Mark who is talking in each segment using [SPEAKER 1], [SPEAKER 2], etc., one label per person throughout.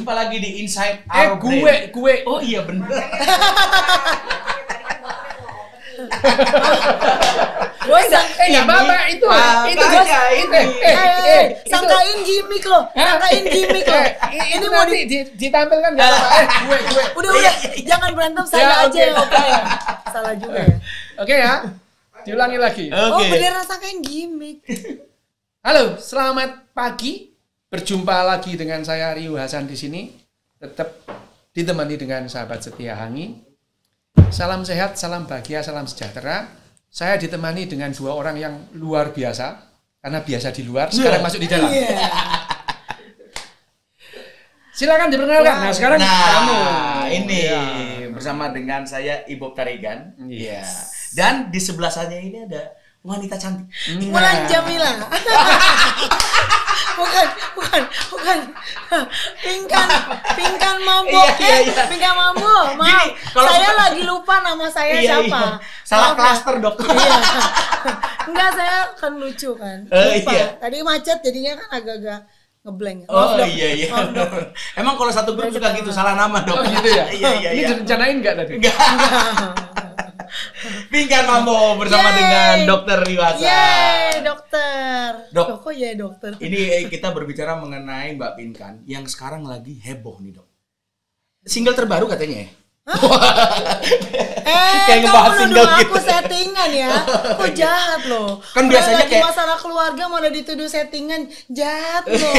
[SPEAKER 1] Jumpa lagi di Inside Our Brain.
[SPEAKER 2] gue.
[SPEAKER 1] Oh iya benar.
[SPEAKER 3] Bos,
[SPEAKER 2] Enggak apa-apa itu.
[SPEAKER 3] Sangkain gimmick loh. Sangkain gimmick loh.
[SPEAKER 2] Ini mau ditampilkan enggak apa-apa. Gue.
[SPEAKER 3] Udah, jangan berantem, saya aja yang ngobrol ya. Salah juga ya.
[SPEAKER 2] Oke ya. Diulangi lagi.
[SPEAKER 3] Oh, beneran sangkain gimmick.
[SPEAKER 2] Halo, selamat pagi. Berjumpa lagi dengan saya Riu Hasan di sini. Tetap ditemani dengan sahabat setia Hangi. Salam sehat, salam bahagia, salam sejahtera. Saya ditemani dengan dua orang yang luar biasa. Karena biasa di luar, sekarang masuk di dalam. Silakan diperkenalkan. Nah, sekarang kamu.
[SPEAKER 1] Ini bersama dengan saya Ibob Tarigan.
[SPEAKER 2] Yes.
[SPEAKER 1] Dan di sebelah saya ini ada wanita cantik.
[SPEAKER 3] Mulan Jamila. Bukan. Pingkan mabuk. Pingkan mabuk. Maaf. Saya lagi lupa nama saya siapa.
[SPEAKER 1] Salah klaster, Dok.
[SPEAKER 3] Iya. Enggak, saya kan lucu kan. Lupa. Tadi macet jadinya kan agak-agak ngeblank.
[SPEAKER 1] Oh iya. Emang kalau satu grup suka gitu, salah nama, Dok.
[SPEAKER 2] Oh gitu ya?
[SPEAKER 1] Iya.
[SPEAKER 2] Ini direncanain enggak tadi?
[SPEAKER 1] Enggak. Pingkan Mambo bersama dengan Dokter Riwasa.
[SPEAKER 3] Yeay, dokter.
[SPEAKER 1] Dok.
[SPEAKER 3] Kok ya dokter?
[SPEAKER 1] Ini kita berbicara mengenai Mbak Pinkan yang sekarang lagi heboh nih, Dok. Single terbaru katanya ya?
[SPEAKER 3] Kayak ngebahas single gitu. Aku settingan ya. Kok jahat loh.
[SPEAKER 1] Kan biasanya
[SPEAKER 3] kayak masalah keluarga malah dituduh settingan, jahat loh.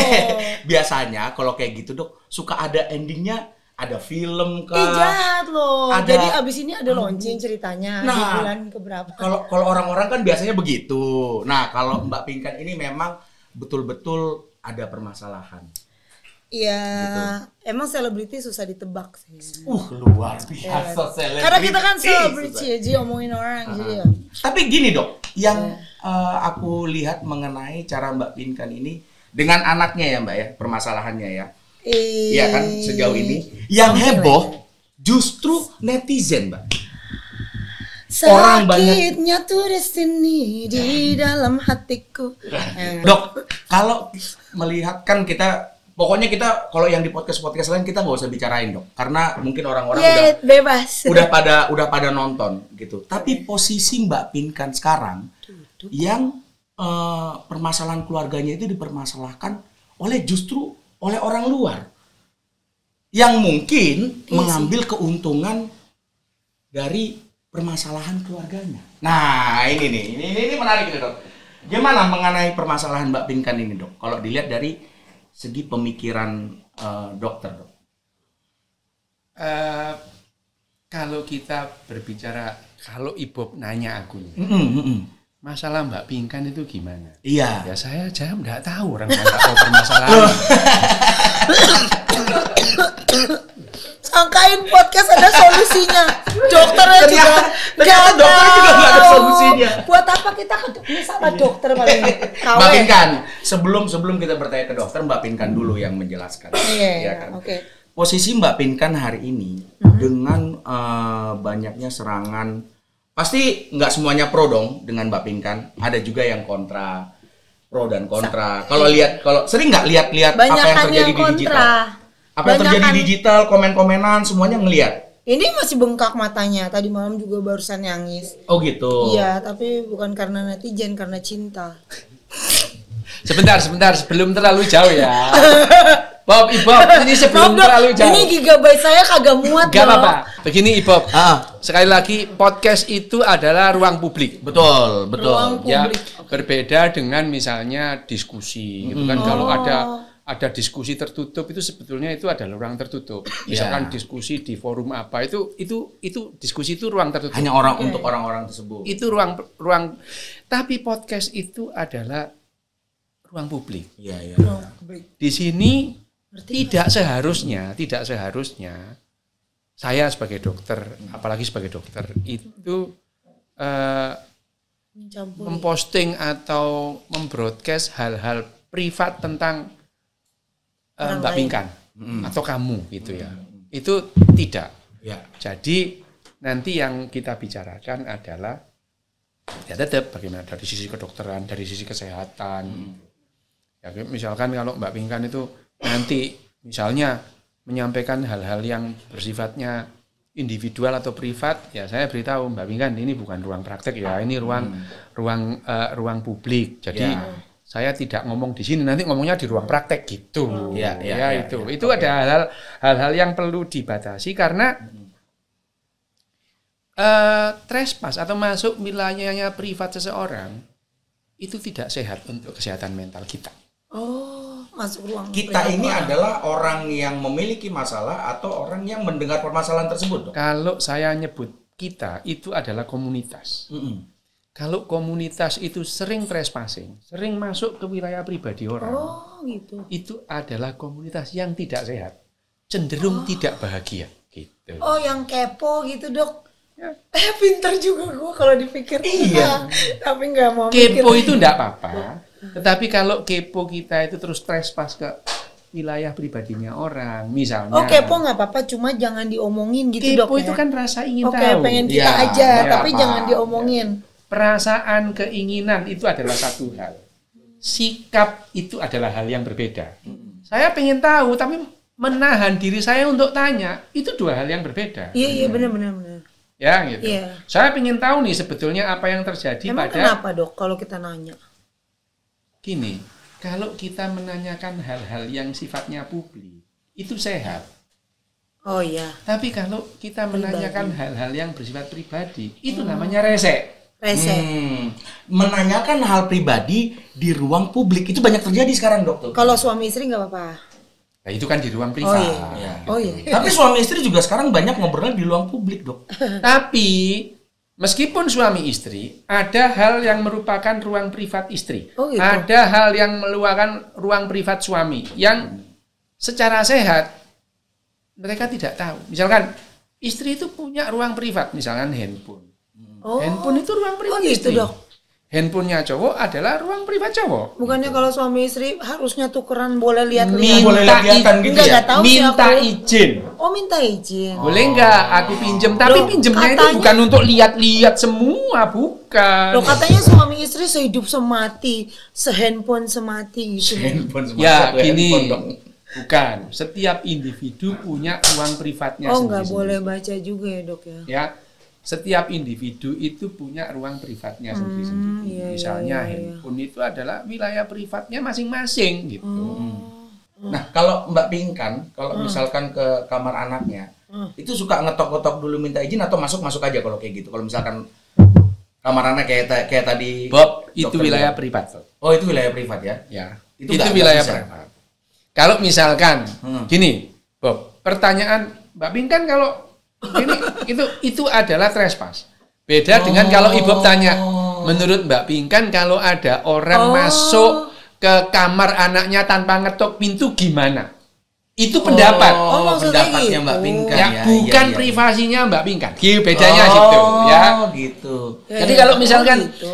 [SPEAKER 1] Biasanya kalau kayak gitu, Dok, suka ada endingnya, ada film kah?
[SPEAKER 3] Jahat loh. Jadi abis ini ada launching ceritanya di bulan keberapa.
[SPEAKER 1] Kalau orang-orang kan biasanya begitu. Nah, kalau Mbak Pinkan ini memang betul-betul ada permasalahan.
[SPEAKER 3] Iya, gitu. Emang selebriti susah ditebak sih.
[SPEAKER 1] Luar biasa selebriti.
[SPEAKER 3] Karena kita kan selebriti ya, jadi omongin orang jadi ya.
[SPEAKER 1] Tapi gini, Dok, yang aku lihat mengenai cara Mbak Pinkan ini dengan anaknya ya, Mbak ya, permasalahannya ya. Iya kan, sejauh ini yang heboh justru netizen, Mbak.
[SPEAKER 3] Orang sakitnya tuh destiny di dalam hatiku.
[SPEAKER 1] Dok, kalau melihat kan kita, pokoknya kita kalau yang di podcast lain kita nggak usah bicarain, Dok, karena mungkin orang-orang udah
[SPEAKER 3] bebas,
[SPEAKER 1] udah pada nonton gitu. Tapi posisi Mbak Pinkan sekarang yang permasalahan keluarganya itu dipermasalahkan justru oleh orang luar yang mungkin mengambil keuntungan dari permasalahan keluarganya. Nah, ini menarik nih, Dok. Gimana mengenai permasalahan Mbak Pinkan ini, Dok? Kalau dilihat dari segi pemikiran dokter, Dok.
[SPEAKER 2] Kalau kita berbicara, kalau Ibob nanya aku nih, masalah Mbak Pinkan itu gimana?
[SPEAKER 1] Iya.
[SPEAKER 2] Ya saya aja nggak tahu, orang nggak tahu permasalahan.
[SPEAKER 3] Sangkain podcast ada solusinya. Dokternya
[SPEAKER 1] ternyata dokter juga nggak ada solusinya.
[SPEAKER 3] Buat apa kita ini sama dokter paling?
[SPEAKER 1] Mbak Pinkan, sebelum kita bertanya ke dokter, Mbak Pinkan dulu yang menjelaskan.
[SPEAKER 3] Iya
[SPEAKER 1] kan?
[SPEAKER 3] Oke.
[SPEAKER 1] Posisi Mbak Pinkan hari ini dengan banyaknya serangan, pasti nggak semuanya pro dong dengan Mbak Pinkan. Ada juga yang kontra, pro dan kontra. Kalau sering nggak lihat apa yang terjadi di digital? Apa yang terjadi di digital, komen-komenan, semuanya ngelihat.
[SPEAKER 3] Ini masih bengkak matanya. Tadi malam juga barusan nangis.
[SPEAKER 1] Oh gitu.
[SPEAKER 3] Iya, tapi bukan karena netizen, karena cinta.
[SPEAKER 2] Sebentar, sebelum terlalu jauh ya. Bob, Ibob, ini sebelum terlalu jauh.
[SPEAKER 3] Ini gigabyte saya kagak muat.
[SPEAKER 2] Gak apa-apa. Begini Ibob, sekali lagi podcast itu adalah ruang publik.
[SPEAKER 1] Betul.
[SPEAKER 3] Ruang
[SPEAKER 2] ya,
[SPEAKER 3] publik.
[SPEAKER 2] Berbeda dengan misalnya diskusi, gitu kan. Kalau ada diskusi tertutup itu sebetulnya itu adalah ruang tertutup. Misalkan diskusi di forum apa itu diskusi itu ruang tertutup.
[SPEAKER 1] Hanya untuk orang-orang tersebut.
[SPEAKER 2] Itu ruang. Tapi podcast itu adalah ruang publik.
[SPEAKER 1] Iya.
[SPEAKER 2] Di sini tidak seharusnya saya sebagai dokter, apalagi sebagai dokter itu memposting atau membroadcast hal-hal privat tentang Mbak Pinkan atau kamu gitu ya. Itu tidak.
[SPEAKER 1] Ya.
[SPEAKER 2] Jadi nanti yang kita bicarakan adalah ya tetap bagaimana dari sisi kedokteran, dari sisi kesehatan. Ya, misalkan kalau Mbak Pinkan itu nanti misalnya menyampaikan hal-hal yang bersifatnya individual atau privat, ya saya beritahu Mbak Pinkan ini bukan ruang praktek ya, ini ruang publik. Jadi saya tidak ngomong di sini, nanti ngomongnya di ruang praktek gitu. Itu ada hal-hal yang perlu dibatasi karena trespass atau masuk wilayahnya privat seseorang itu tidak sehat untuk kesehatan mental kita.
[SPEAKER 3] Oh, masuk ruang
[SPEAKER 1] kita ini adalah orang yang memiliki masalah atau orang yang mendengar permasalahan tersebut, dok?
[SPEAKER 2] Kalau saya nyebut kita, itu adalah komunitas. Kalau komunitas itu sering trespassing, sering masuk ke wilayah pribadi orang,
[SPEAKER 3] gitu.
[SPEAKER 2] Itu adalah komunitas yang tidak sehat, cenderung tidak bahagia. Gitu.
[SPEAKER 3] Oh, yang kepo gitu, dok?
[SPEAKER 2] Ya.
[SPEAKER 3] Pinter juga gua kalau dipikir.
[SPEAKER 1] Iya.
[SPEAKER 3] Tapi nggak mau
[SPEAKER 2] Kepo
[SPEAKER 3] mikir.
[SPEAKER 2] itu enggak apa-apa. Tetapi kalau kepo kita itu terus trespass ke wilayah pribadinya orang, misalnya.
[SPEAKER 3] Oh, kepo nggak apa-apa, cuma jangan diomongin gitu, dok.
[SPEAKER 2] Kepo itu kan rasa ingin
[SPEAKER 3] Oke,
[SPEAKER 2] tahu.
[SPEAKER 3] pengen kita aja, tapi jangan diomongin.
[SPEAKER 2] Perasaan, keinginan itu adalah satu hal. Sikap itu adalah hal yang berbeda. Saya pengen tahu, tapi menahan diri saya untuk tanya, itu dua hal yang berbeda.
[SPEAKER 3] Iya, benar.
[SPEAKER 2] Ya, gitu.
[SPEAKER 3] Iya.
[SPEAKER 2] Saya pengen tahu nih sebetulnya apa yang terjadi
[SPEAKER 3] Emang
[SPEAKER 2] pada.
[SPEAKER 3] kenapa, dok, kalau kita nanya?
[SPEAKER 2] Gini, kalau kita menanyakan hal-hal yang sifatnya publik, itu sehat.
[SPEAKER 3] Oh iya.
[SPEAKER 2] Tapi kalau kita menanyakan hal-hal yang bersifat pribadi, itu namanya rese.
[SPEAKER 1] Menanyakan hal pribadi di ruang publik itu banyak terjadi sekarang, dok.
[SPEAKER 3] Kalau suami istri nggak apa-apa.
[SPEAKER 2] Nah, itu kan di ruang privat.
[SPEAKER 3] Oh iya.
[SPEAKER 1] Tapi suami istri juga sekarang banyak ngobrolnya di ruang publik, dok.
[SPEAKER 2] Tapi meskipun suami istri, ada hal yang merupakan ruang privat istri.
[SPEAKER 3] Oh, gitu.
[SPEAKER 2] Ada hal yang merupakan ruang privat suami yang secara sehat mereka tidak tahu. Misalkan istri itu punya ruang privat, misalkan handphone. Handphone itu ruang privat
[SPEAKER 3] gitu,
[SPEAKER 2] istri.
[SPEAKER 3] dok.
[SPEAKER 2] Handphonenya cowok adalah ruang privat cowok.
[SPEAKER 3] Bukannya kalau suami istri harusnya tukeran boleh lihat-lihat?
[SPEAKER 1] Lihat-lihatan gitu ya?
[SPEAKER 3] Nggak tahu sih
[SPEAKER 2] Minta
[SPEAKER 3] aku.
[SPEAKER 2] izin.
[SPEAKER 3] Oh, minta izin.
[SPEAKER 2] Boleh nggak aku pinjem? Tapi
[SPEAKER 3] Loh,
[SPEAKER 2] pinjemnya itu
[SPEAKER 3] katanya-
[SPEAKER 2] bukan untuk lihat-lihat semua, bukan.
[SPEAKER 3] Loh, katanya suami istri sehidup semati, sehandphone semati gitu.
[SPEAKER 1] Handphone
[SPEAKER 2] Ya,
[SPEAKER 1] satu
[SPEAKER 2] gini.
[SPEAKER 1] handphone, dok.
[SPEAKER 2] Bukan. Setiap individu punya ruang privatnya
[SPEAKER 3] Oh, nggak
[SPEAKER 2] sendiri-sendiri.
[SPEAKER 3] boleh baca juga ya, dok ya?
[SPEAKER 2] Ya, setiap individu itu punya ruang privatnya sendiri-sendiri.
[SPEAKER 3] iya,
[SPEAKER 2] Misalnya
[SPEAKER 3] iya.
[SPEAKER 2] handphone itu adalah wilayah privatnya masing-masing gitu.
[SPEAKER 1] Nah, kalau Mbak Pinkan, kalau misalkan ke kamar anaknya, itu suka ngetok-ngetok dulu minta izin atau masuk-masuk aja kalau kayak gitu? Kalau misalkan kamar anak kayak tadi
[SPEAKER 2] Bob, itu
[SPEAKER 1] dokter
[SPEAKER 2] wilayah
[SPEAKER 1] bilang.
[SPEAKER 2] privat.
[SPEAKER 1] Oh, itu wilayah privat ya?
[SPEAKER 2] Ya,
[SPEAKER 1] Itu
[SPEAKER 2] itu
[SPEAKER 1] nggak
[SPEAKER 2] wilayah
[SPEAKER 1] bisa.
[SPEAKER 2] privat. Kalau misalkan gini, Bob, pertanyaan Mbak Pinkan kalau ini itu adalah trespass. Beda dengan kalau Ibu tanya, menurut Mbak Pinkan kalau ada orang masuk ke kamar anaknya tanpa ngetok pintu gimana? Itu pendapat.
[SPEAKER 3] Oh, maksudnya
[SPEAKER 1] pendapatnya
[SPEAKER 3] gitu.
[SPEAKER 1] Mbak Pinkan
[SPEAKER 2] Ya,
[SPEAKER 1] ya.
[SPEAKER 2] bukan
[SPEAKER 1] iya.
[SPEAKER 2] privasinya Mbak Pinkan. Gitu bedanya gitu ya.
[SPEAKER 1] Gitu.
[SPEAKER 2] Jadi kalau misalkan
[SPEAKER 3] gitu.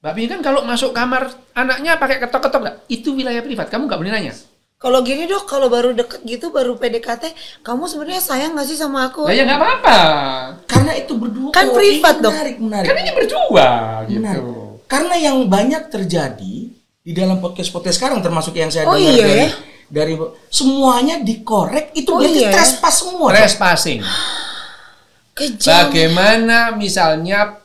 [SPEAKER 2] Mbak Pinkan kalau masuk kamar anaknya pakai ketok-ketok nggak? Itu wilayah privat. Kamu nggak boleh nanya.
[SPEAKER 3] Kalau gini, dok, kalau baru deket gitu, baru PDKT, kamu sebenarnya sayang nggak sih sama aku?
[SPEAKER 2] Lah ya nggak apa-apa.
[SPEAKER 1] Karena itu berdua.
[SPEAKER 3] Kan
[SPEAKER 1] Oh,
[SPEAKER 3] privat,
[SPEAKER 1] ini
[SPEAKER 3] dok.
[SPEAKER 1] Menarik.
[SPEAKER 2] Kan ini berdua gitu.
[SPEAKER 1] Benar. Karena yang banyak terjadi di dalam podcast sekarang termasuk yang saya
[SPEAKER 3] Oh,
[SPEAKER 1] dengar
[SPEAKER 3] iya,
[SPEAKER 1] dari semuanya dikorek itu
[SPEAKER 3] Oh,
[SPEAKER 1] berarti
[SPEAKER 3] iya.
[SPEAKER 1] trespass semua. Dok.
[SPEAKER 2] Trespassing.
[SPEAKER 3] Kejam.
[SPEAKER 2] Bagaimana misalnya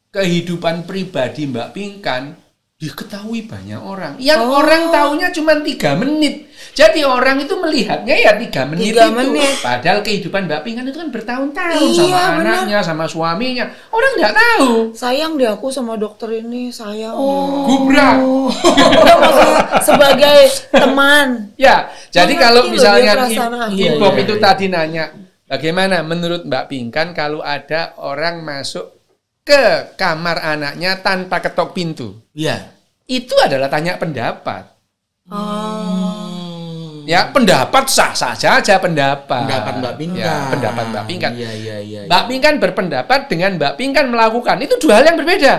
[SPEAKER 2] kehidupan pribadi Mbak Pinkan diketahui banyak orang. Yang orang taunya cuma 3 menit. Jadi orang itu melihatnya ya 3 menit
[SPEAKER 3] 3
[SPEAKER 2] itu.
[SPEAKER 3] menit.
[SPEAKER 2] Padahal kehidupan Mbak Pinkan itu kan bertahun-tahun
[SPEAKER 3] Iya,
[SPEAKER 2] sama
[SPEAKER 3] benar.
[SPEAKER 2] anaknya, sama suaminya. Orang nggak tahu.
[SPEAKER 3] Sayang deh aku sama dokter ini, sayang.
[SPEAKER 2] Gubrak.
[SPEAKER 3] Udah maksudnya sebagai teman.
[SPEAKER 2] Ya, jadi
[SPEAKER 3] Mengerti
[SPEAKER 2] kalau
[SPEAKER 3] loh
[SPEAKER 2] misalnya
[SPEAKER 3] dia perasaan aku.
[SPEAKER 2] Bob
[SPEAKER 1] Iya,
[SPEAKER 2] itu
[SPEAKER 1] iya.
[SPEAKER 2] tadi nanya, bagaimana menurut Mbak Pinkan kalau ada orang masuk ke kamar anaknya tanpa ketok pintu?
[SPEAKER 1] Iya.
[SPEAKER 2] Itu adalah tanya pendapat.
[SPEAKER 3] Oh.
[SPEAKER 2] Ya, pendapat sah-sah saja pendapat.
[SPEAKER 1] Pendapat Mbak Pinkan.
[SPEAKER 2] Ya, pendapat Mbak Pinkan.
[SPEAKER 1] Iya.
[SPEAKER 2] Mbak Pinkan berpendapat dengan Mbak Pinkan melakukan. Itu 2 hal yang berbeda.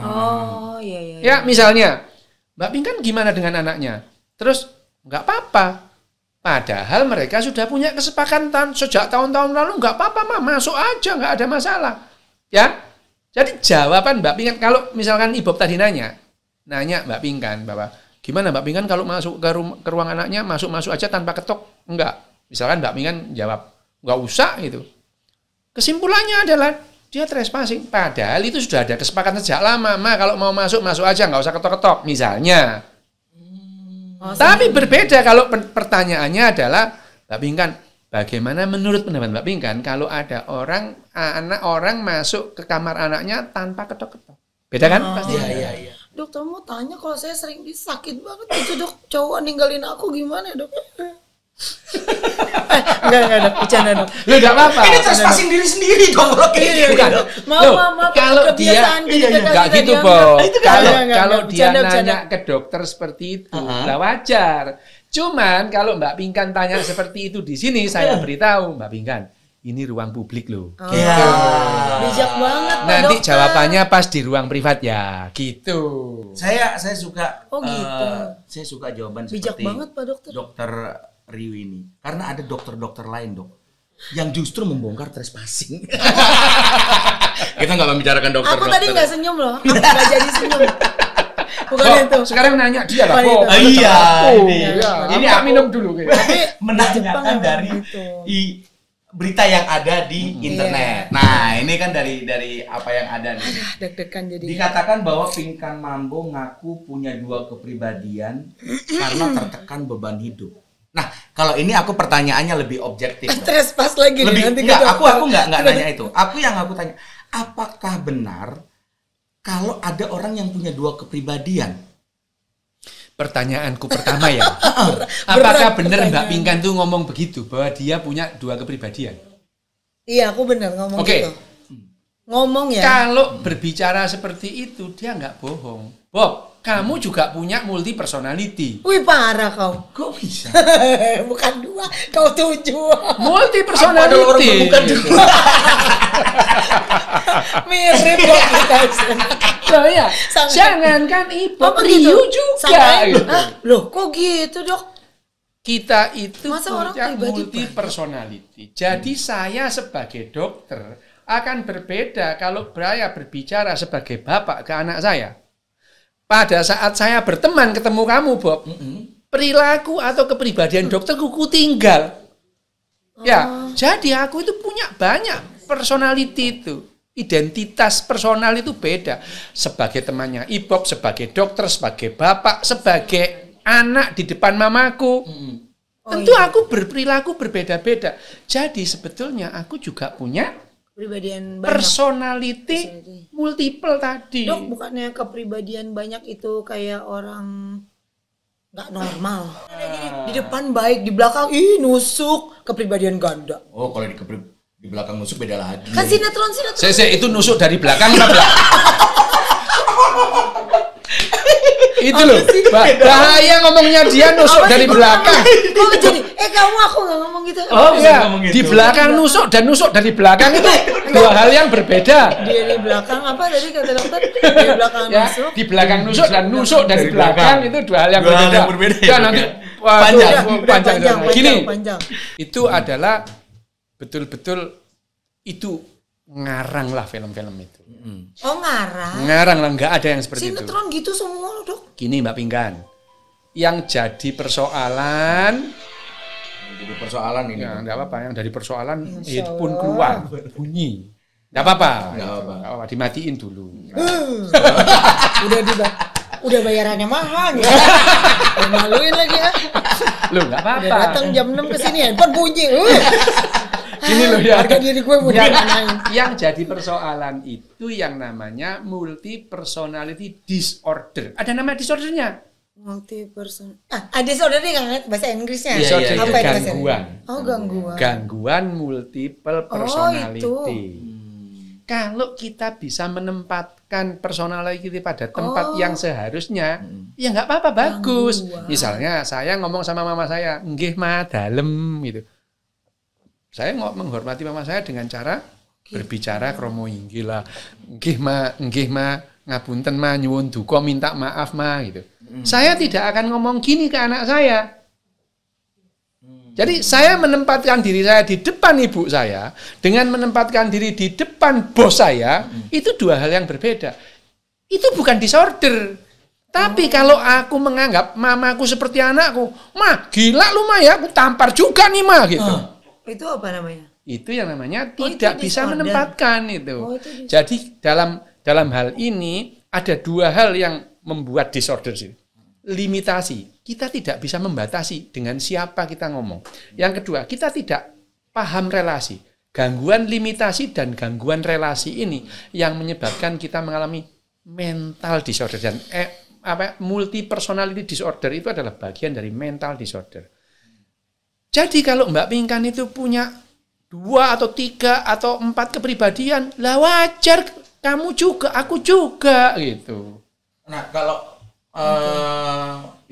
[SPEAKER 3] Oh, iya.
[SPEAKER 2] Ya, misalnya, Mbak Pinkan gimana dengan anaknya? Terus, nggak apa-apa. Padahal mereka sudah punya kesepakatan sejak tahun-tahun lalu, nggak apa-apa, Mah, masuk aja, nggak ada masalah. Ya, jadi jawaban Mbak Pinkan, kalau misalkan Ibu tadi nanya Mbak Pinkan, bahwa gimana Mbak Pinkan kalau masuk ke ruang anaknya, masuk-masuk aja tanpa ketok? Enggak. Misalkan Mbak Pinkan jawab, nggak usah gitu. Kesimpulannya adalah dia trespassing. Padahal itu sudah ada kesepakatan sejak lama. Kalau mau masuk aja, nggak usah ketok-ketok. Misalnya. Tapi berbeda kalau pertanyaannya adalah, Mbak Pinkan, bagaimana menurut pendapat Mbak Pinkan kalau ada orang masuk ke kamar anaknya tanpa ketok-ketok? Beda kan? Pasti.
[SPEAKER 1] Iya.
[SPEAKER 3] Dok, mau tanya kalau saya sering sakit banget itu dok, cowok ninggalin aku gimana dok? Enggak dok, bercanda dok.
[SPEAKER 2] Lu enggak apa-apa.
[SPEAKER 1] Ini trespassing diri sendiri dong.
[SPEAKER 2] Bukan.
[SPEAKER 3] Maaf,
[SPEAKER 2] kalau dia enggak gitu, Bo. Kalau dia nanya ke dokter seperti itu, lah wajar. Cuman kalau Mbak Pinkan tanya seperti itu di sini, saya beritahu Mbak Pinkan, ini ruang publik loh.
[SPEAKER 3] Gitu. Bijak banget Pak
[SPEAKER 2] Nanti
[SPEAKER 3] dokter.
[SPEAKER 2] jawabannya pas di ruang privat ya, gitu.
[SPEAKER 1] Saya suka.
[SPEAKER 3] Gitu.
[SPEAKER 1] Saya suka jawaban
[SPEAKER 3] Bijak
[SPEAKER 1] seperti
[SPEAKER 3] banget Pak dokter.
[SPEAKER 1] Dokter Riu ini. Karena ada dokter-dokter lain dok, yang justru membongkar trespassing. Kita nggak membicarakan dokter.
[SPEAKER 3] Aku tadi nggak senyum loh, aku nggak jadi senyum. Bukan itu.
[SPEAKER 2] Sekarang nanya dia lah.
[SPEAKER 3] Bukan itu.
[SPEAKER 1] Iya.
[SPEAKER 2] Ini aku minum dulu.
[SPEAKER 1] Tapi menanyakan
[SPEAKER 3] Jepang
[SPEAKER 1] dari
[SPEAKER 3] gitu.
[SPEAKER 1] berita yang ada di internet. Nah, ini kan dari apa yang ada nih.
[SPEAKER 3] Deg-degan jadi.
[SPEAKER 1] Dikatakan bahwa Pinkan Mambo ngaku punya 2 kepribadian karena tertekan beban hidup. Nah, kalau ini aku pertanyaannya lebih objektif.
[SPEAKER 3] Trespass lagi
[SPEAKER 1] Lebih
[SPEAKER 3] nanti
[SPEAKER 1] enggak,
[SPEAKER 3] ke
[SPEAKER 1] aku
[SPEAKER 3] dokter.
[SPEAKER 1] enggak nanya itu. Aku tanya, apakah benar kalau ada orang yang punya 2 kepribadian?
[SPEAKER 2] Pertanyaanku pertama ya. Apakah benar Mbak Pinkan tuh ngomong begitu bahwa dia punya 2 kepribadian?
[SPEAKER 3] Iya, aku benar ngomong
[SPEAKER 2] Oke.
[SPEAKER 3] gitu. Ngomong ya.
[SPEAKER 2] Kalau berbicara seperti itu dia nggak bohong. Bob, kamu juga punya multi personality.
[SPEAKER 3] Wih, parah kau.
[SPEAKER 1] Kok bisa?
[SPEAKER 3] Bukan 2, kau 7.
[SPEAKER 2] Multi
[SPEAKER 1] Apa ada orang
[SPEAKER 2] personality.
[SPEAKER 1] bukan dua?
[SPEAKER 3] Mirip kok kita.
[SPEAKER 2] Loh ya,
[SPEAKER 3] Sangat.
[SPEAKER 2] jangankan Ibu,
[SPEAKER 3] Apa
[SPEAKER 2] Riu
[SPEAKER 3] gitu?
[SPEAKER 2] juga.
[SPEAKER 3] Sampai-
[SPEAKER 2] Gitu.
[SPEAKER 3] Hah? Loh, kok gitu, Dok?
[SPEAKER 2] Kita itu
[SPEAKER 3] Masa orang
[SPEAKER 2] punya
[SPEAKER 3] pribadi
[SPEAKER 2] multi personality. Jadi saya sebagai dokter akan berbeda kalau saya berbicara sebagai bapak ke anak saya. Pada saat saya berteman ketemu kamu, Bob, perilaku atau kepribadian dokterku ku tinggal. Ya, jadi aku itu punya banyak personality itu. Identitas personal itu beda. Sebagai temannya Ibob, sebagai dokter, sebagai bapak, sebagai anak di depan mamaku. Tentu aku berperilaku berbeda-beda. Jadi sebetulnya aku juga punya
[SPEAKER 3] Kepribadian banyak.
[SPEAKER 2] personality multiple tadi.
[SPEAKER 3] Dok, bukannya kepribadian banyak itu kayak orang nggak normal. Di depan baik, di belakang nusuk, kepribadian ganda.
[SPEAKER 1] Oh, kalau di belakang nusuk beda lagi.
[SPEAKER 3] Kan sinetron.
[SPEAKER 2] Saya itu nusuk dari belakang apa belakang? Itu loh, bahaya ngomongnya dia nusuk dari belakang.
[SPEAKER 3] Kok jadi, aku nggak ngomong gitu.
[SPEAKER 2] Oh iya,
[SPEAKER 1] ngomong gitu.
[SPEAKER 2] di belakang nusuk dan nusuk dari belakang itu 2 hal yang berbeda.
[SPEAKER 3] Dia di belakang apa tadi kata dokter? Di belakang
[SPEAKER 2] Ya,
[SPEAKER 3] nusuk.
[SPEAKER 2] di belakang nusuk dan nusuk dari
[SPEAKER 1] Dari
[SPEAKER 2] belakang
[SPEAKER 1] belakang.
[SPEAKER 2] itu 2 hal yang
[SPEAKER 1] Dua hal
[SPEAKER 2] berbeda.
[SPEAKER 1] yang berbeda ya,
[SPEAKER 2] Ya,
[SPEAKER 1] Dok,
[SPEAKER 2] nanti
[SPEAKER 1] ya?
[SPEAKER 2] waduh,
[SPEAKER 1] Panjang.
[SPEAKER 2] panjang. Gini,
[SPEAKER 3] panjang.
[SPEAKER 2] itu adalah betul-betul itu ngarang lah film-film itu.
[SPEAKER 3] Oh, ngarang.
[SPEAKER 2] Ngarang lah, nggak ada yang seperti itu.
[SPEAKER 3] Sinetron gitu semua loh, Dok.
[SPEAKER 2] Gini Mbak Pinkan, yang jadi persoalan,
[SPEAKER 1] Jadi persoalan ini.
[SPEAKER 2] ya nggak apa-apa, yang dari persoalan
[SPEAKER 3] Insya
[SPEAKER 2] headphone
[SPEAKER 3] Allah.
[SPEAKER 2] keluar bunyi, nggak apa-apa,
[SPEAKER 1] Nggak apa-apa.
[SPEAKER 2] Nggak apa-apa, dimatiin dulu.
[SPEAKER 3] Udah bayarannya mahal ya. Maluin lagi ya.
[SPEAKER 2] Loh nggak
[SPEAKER 3] Udah
[SPEAKER 2] apa-apa.
[SPEAKER 3] datang jam 6 ke sini handphone bunyi.
[SPEAKER 2] Gini loh ya.
[SPEAKER 3] Harga diri gue mau dimanain.
[SPEAKER 2] Yang jadi persoalan itu yang namanya multi personality disorder. Ada nama disordernya.
[SPEAKER 3] Multi person. Disorder nih kan bahasa Inggrisnya.
[SPEAKER 1] Iya,
[SPEAKER 2] Disorder
[SPEAKER 1] iya,
[SPEAKER 2] itu
[SPEAKER 3] Apa itu bahasa
[SPEAKER 2] gangguan.
[SPEAKER 3] Oh, gangguan.
[SPEAKER 2] Gangguan multiple personality.
[SPEAKER 3] itu.
[SPEAKER 2] Kalau kita bisa menempatkan personality pada tempat yang seharusnya, ya nggak apa-apa, bagus.
[SPEAKER 3] Gangguan.
[SPEAKER 2] Misalnya saya ngomong sama mama saya, nggih ma dalem gitu. Saya menghormati mama saya dengan cara berbicara kromo inggih lah. Nggih ma, ngapunten ma, nyuwun duka, minta maaf ma gitu. Saya tidak akan ngomong gini ke anak saya. Jadi saya menempatkan diri saya di depan ibu saya dengan menempatkan diri di depan bos saya, itu 2 hal yang berbeda. Itu bukan disorder. Tapi kalau aku menganggap mamaku seperti anakku, "Ma, gila lu Ma ya, aku tampar juga nih Ma," gitu.
[SPEAKER 3] Itu apa namanya?
[SPEAKER 2] Itu yang namanya
[SPEAKER 3] itu
[SPEAKER 2] tidak bisa
[SPEAKER 3] disorder.
[SPEAKER 2] menempatkan itu.
[SPEAKER 3] Itu
[SPEAKER 2] Jadi dalam hal ini ada dua hal yang membuat disorder sih. Limitasi. Kita tidak bisa membatasi dengan siapa kita ngomong. Yang kedua, kita tidak paham relasi. Gangguan limitasi dan gangguan relasi ini yang menyebabkan kita mengalami mental disorder dan multi personality disorder itu adalah bagian dari mental disorder. Jadi kalau Mbak Pinkan itu punya 2 atau 3 atau 4 kepribadian, lah wajar, kamu juga, aku juga gitu.
[SPEAKER 1] Nah, kalau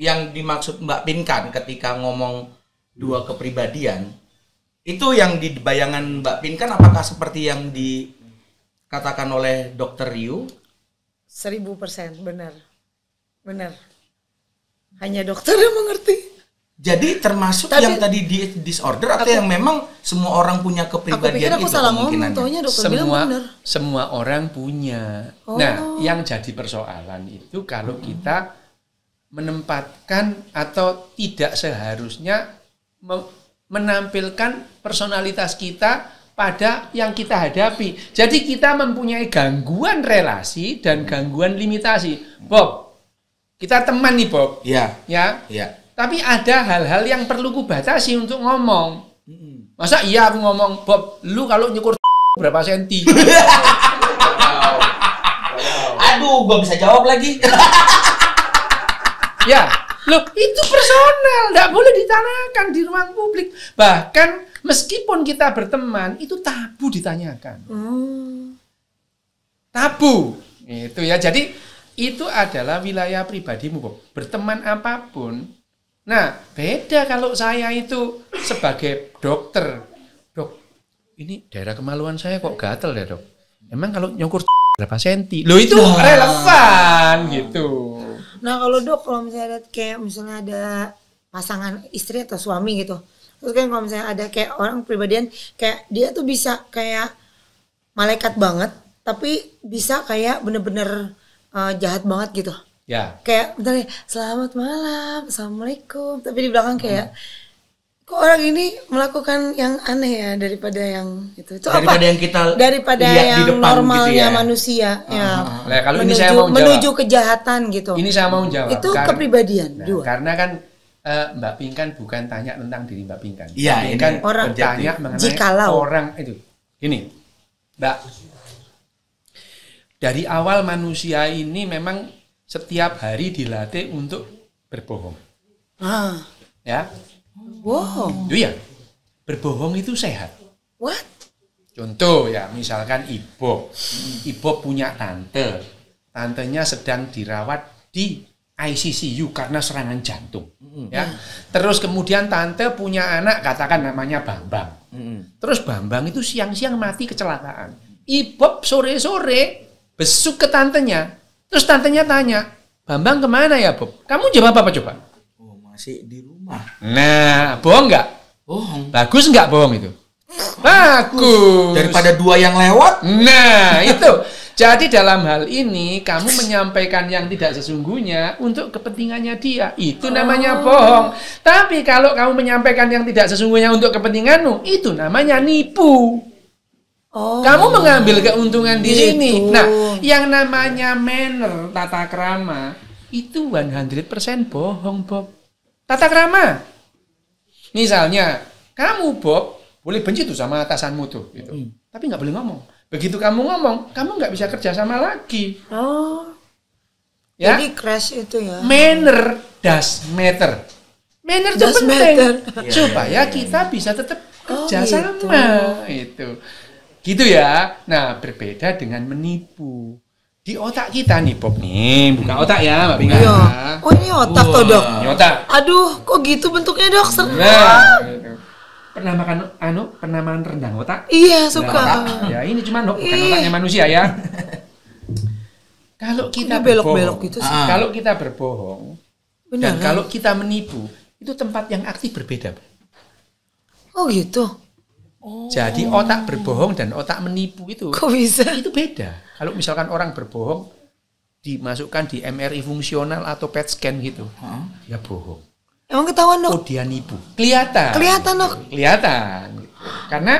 [SPEAKER 1] yang dimaksud Mbak Pinkan ketika ngomong 2 kepribadian, itu yang di bayangan Mbak Pinkan apakah seperti yang dikatakan oleh Dr. Ryu?
[SPEAKER 3] 1000% benar. Benar. Hanya dokter yang mengerti.
[SPEAKER 1] Jadi termasuk yang tadi disorder atau yang memang semua orang punya kepribadian
[SPEAKER 3] aku
[SPEAKER 1] itu
[SPEAKER 3] salah ngomong,
[SPEAKER 1] kemungkinannya?
[SPEAKER 3] taunya dokter bilang benar.
[SPEAKER 2] Semua orang punya. Nah, yang jadi persoalan itu kalau kita menempatkan atau tidak seharusnya menampilkan personalitas kita pada yang kita hadapi. Jadi kita mempunyai gangguan relasi dan gangguan limitasi. Bob, kita teman nih Bob.
[SPEAKER 1] Iya.
[SPEAKER 2] Ya.
[SPEAKER 1] Iya.
[SPEAKER 2] Tapi ada hal-hal yang perlu kubatasi untuk ngomong. Masa iya aku ngomong, Bob, lu kalau nyukur berapa senti?
[SPEAKER 1] Aduh, gua bisa jawab lagi.
[SPEAKER 2] Ya, loh itu personal, nggak boleh ditanyakan di ruang publik. Bahkan meskipun kita berteman, itu tabu ditanyakan. Tabu, itu ya. Jadi itu adalah wilayah pribadimu, Bob. Berteman apapun. Nah, beda kalau saya itu sebagai dokter. Dok, ini daerah kemaluan saya kok gatel ya, Dok. Emang kalau nyukur berapa senti? Loh itu relevan gitu.
[SPEAKER 3] Nah kalau dok, kalau misalnya ada kayak misalnya ada pasangan istri atau suami gitu, terus kan kalau misalnya ada kayak orang pribadian kayak dia tuh bisa kayak malaikat banget, tapi bisa kayak bener-bener jahat banget gitu.
[SPEAKER 2] Ya.
[SPEAKER 3] Kayak bentar, selamat malam, assalamualaikum, tapi di belakang kayak kok orang ini melakukan yang aneh ya daripada yang itu.
[SPEAKER 1] Daripada
[SPEAKER 3] apa?
[SPEAKER 1] yang kita
[SPEAKER 3] daripada
[SPEAKER 1] lihat di
[SPEAKER 3] yang
[SPEAKER 1] depan
[SPEAKER 3] normalnya
[SPEAKER 1] gitu ya.
[SPEAKER 3] manusia ya.
[SPEAKER 2] Nah, kalau ini saya mau jawab.
[SPEAKER 3] Menuju kejahatan gitu.
[SPEAKER 2] Ini saya mau jawab.
[SPEAKER 3] Itu kepribadian dua.
[SPEAKER 2] Karena kan Mbak Pinkan bukan tanya tentang diri Mbak Pinkan.
[SPEAKER 1] Iya,
[SPEAKER 2] Mbak Pinkan
[SPEAKER 3] orang
[SPEAKER 2] tanya mengenai
[SPEAKER 3] jikalau
[SPEAKER 2] orang itu. Ini, Mbak. Dari awal manusia ini memang setiap hari dilatih untuk berbohong. Ya.
[SPEAKER 3] Wow.
[SPEAKER 2] Itu ya. Berbohong itu sehat.
[SPEAKER 3] What?
[SPEAKER 2] Contoh ya, misalkan Ibu punya tante. Tantenya sedang dirawat di ICCU karena serangan jantung. Ya. Terus kemudian tante punya anak, katakan namanya Bambang. Terus Bambang itu siang-siang mati kecelakaan. Ibu sore-sore besuk ke tantenya. Terus tantenya tanya, Bambang kemana ya Bob? Kamu jawab apa coba?
[SPEAKER 1] Oh, masih di rumah.
[SPEAKER 2] Nah, bohong nggak?
[SPEAKER 1] Bohong.
[SPEAKER 2] Bagus nggak bohong itu? Bagus.
[SPEAKER 1] Daripada 2 yang lewat.
[SPEAKER 2] Nah, itu. Jadi dalam hal ini kamu menyampaikan yang tidak sesungguhnya untuk kepentingannya dia. Itu namanya bohong. Tapi kalau kamu menyampaikan yang tidak sesungguhnya untuk kepentinganmu, itu namanya nipu. Kamu mengambil keuntungan di sini. Nah, yang namanya manner, tata krama, itu 100% bohong, Bob. Tata krama. Misalnya, kamu, Bob, boleh benci tuh sama atasanmu tuh. Gitu. Tapi nggak boleh ngomong. Begitu kamu ngomong, kamu nggak bisa kerja sama lagi. Ya?
[SPEAKER 3] Jadi crash itu ya.
[SPEAKER 2] Manner does matter. Manner itu penting. Supaya kita bisa tetap kerja sama. Itu. Gitu ya. Nah, berbeda dengan menipu. Di otak kita nih, Bob nih, buka otak ya, Mbak Pinkan.
[SPEAKER 3] Iya. Oh, ini otak toh, Dok.
[SPEAKER 2] Ini otak.
[SPEAKER 3] Aduh, kok gitu bentuknya, Dok? Serem.
[SPEAKER 2] Nah, gitu. Pernah makan pernah makan rendang otak?
[SPEAKER 3] Iya, suka.
[SPEAKER 2] Nah, ya, ini cuma bukan otaknya manusia ya. Kalau kita
[SPEAKER 3] belok-belok gitu sih.
[SPEAKER 2] Kalau kita berbohong
[SPEAKER 3] Benar,
[SPEAKER 2] dan kalau kita menipu, itu tempat yang aktif berbeda.
[SPEAKER 3] Oh, gitu.
[SPEAKER 2] Jadi otak berbohong dan otak menipu itu
[SPEAKER 3] Kok bisa?
[SPEAKER 2] itu beda. Kalau misalkan orang berbohong, dimasukkan di MRI fungsional atau PET scan gitu. Dia bohong.
[SPEAKER 3] Emang ketahuan dok?
[SPEAKER 2] Oh dia nipu. Kelihatan.
[SPEAKER 3] Kelihatan dok.
[SPEAKER 2] Kelihatan. Karena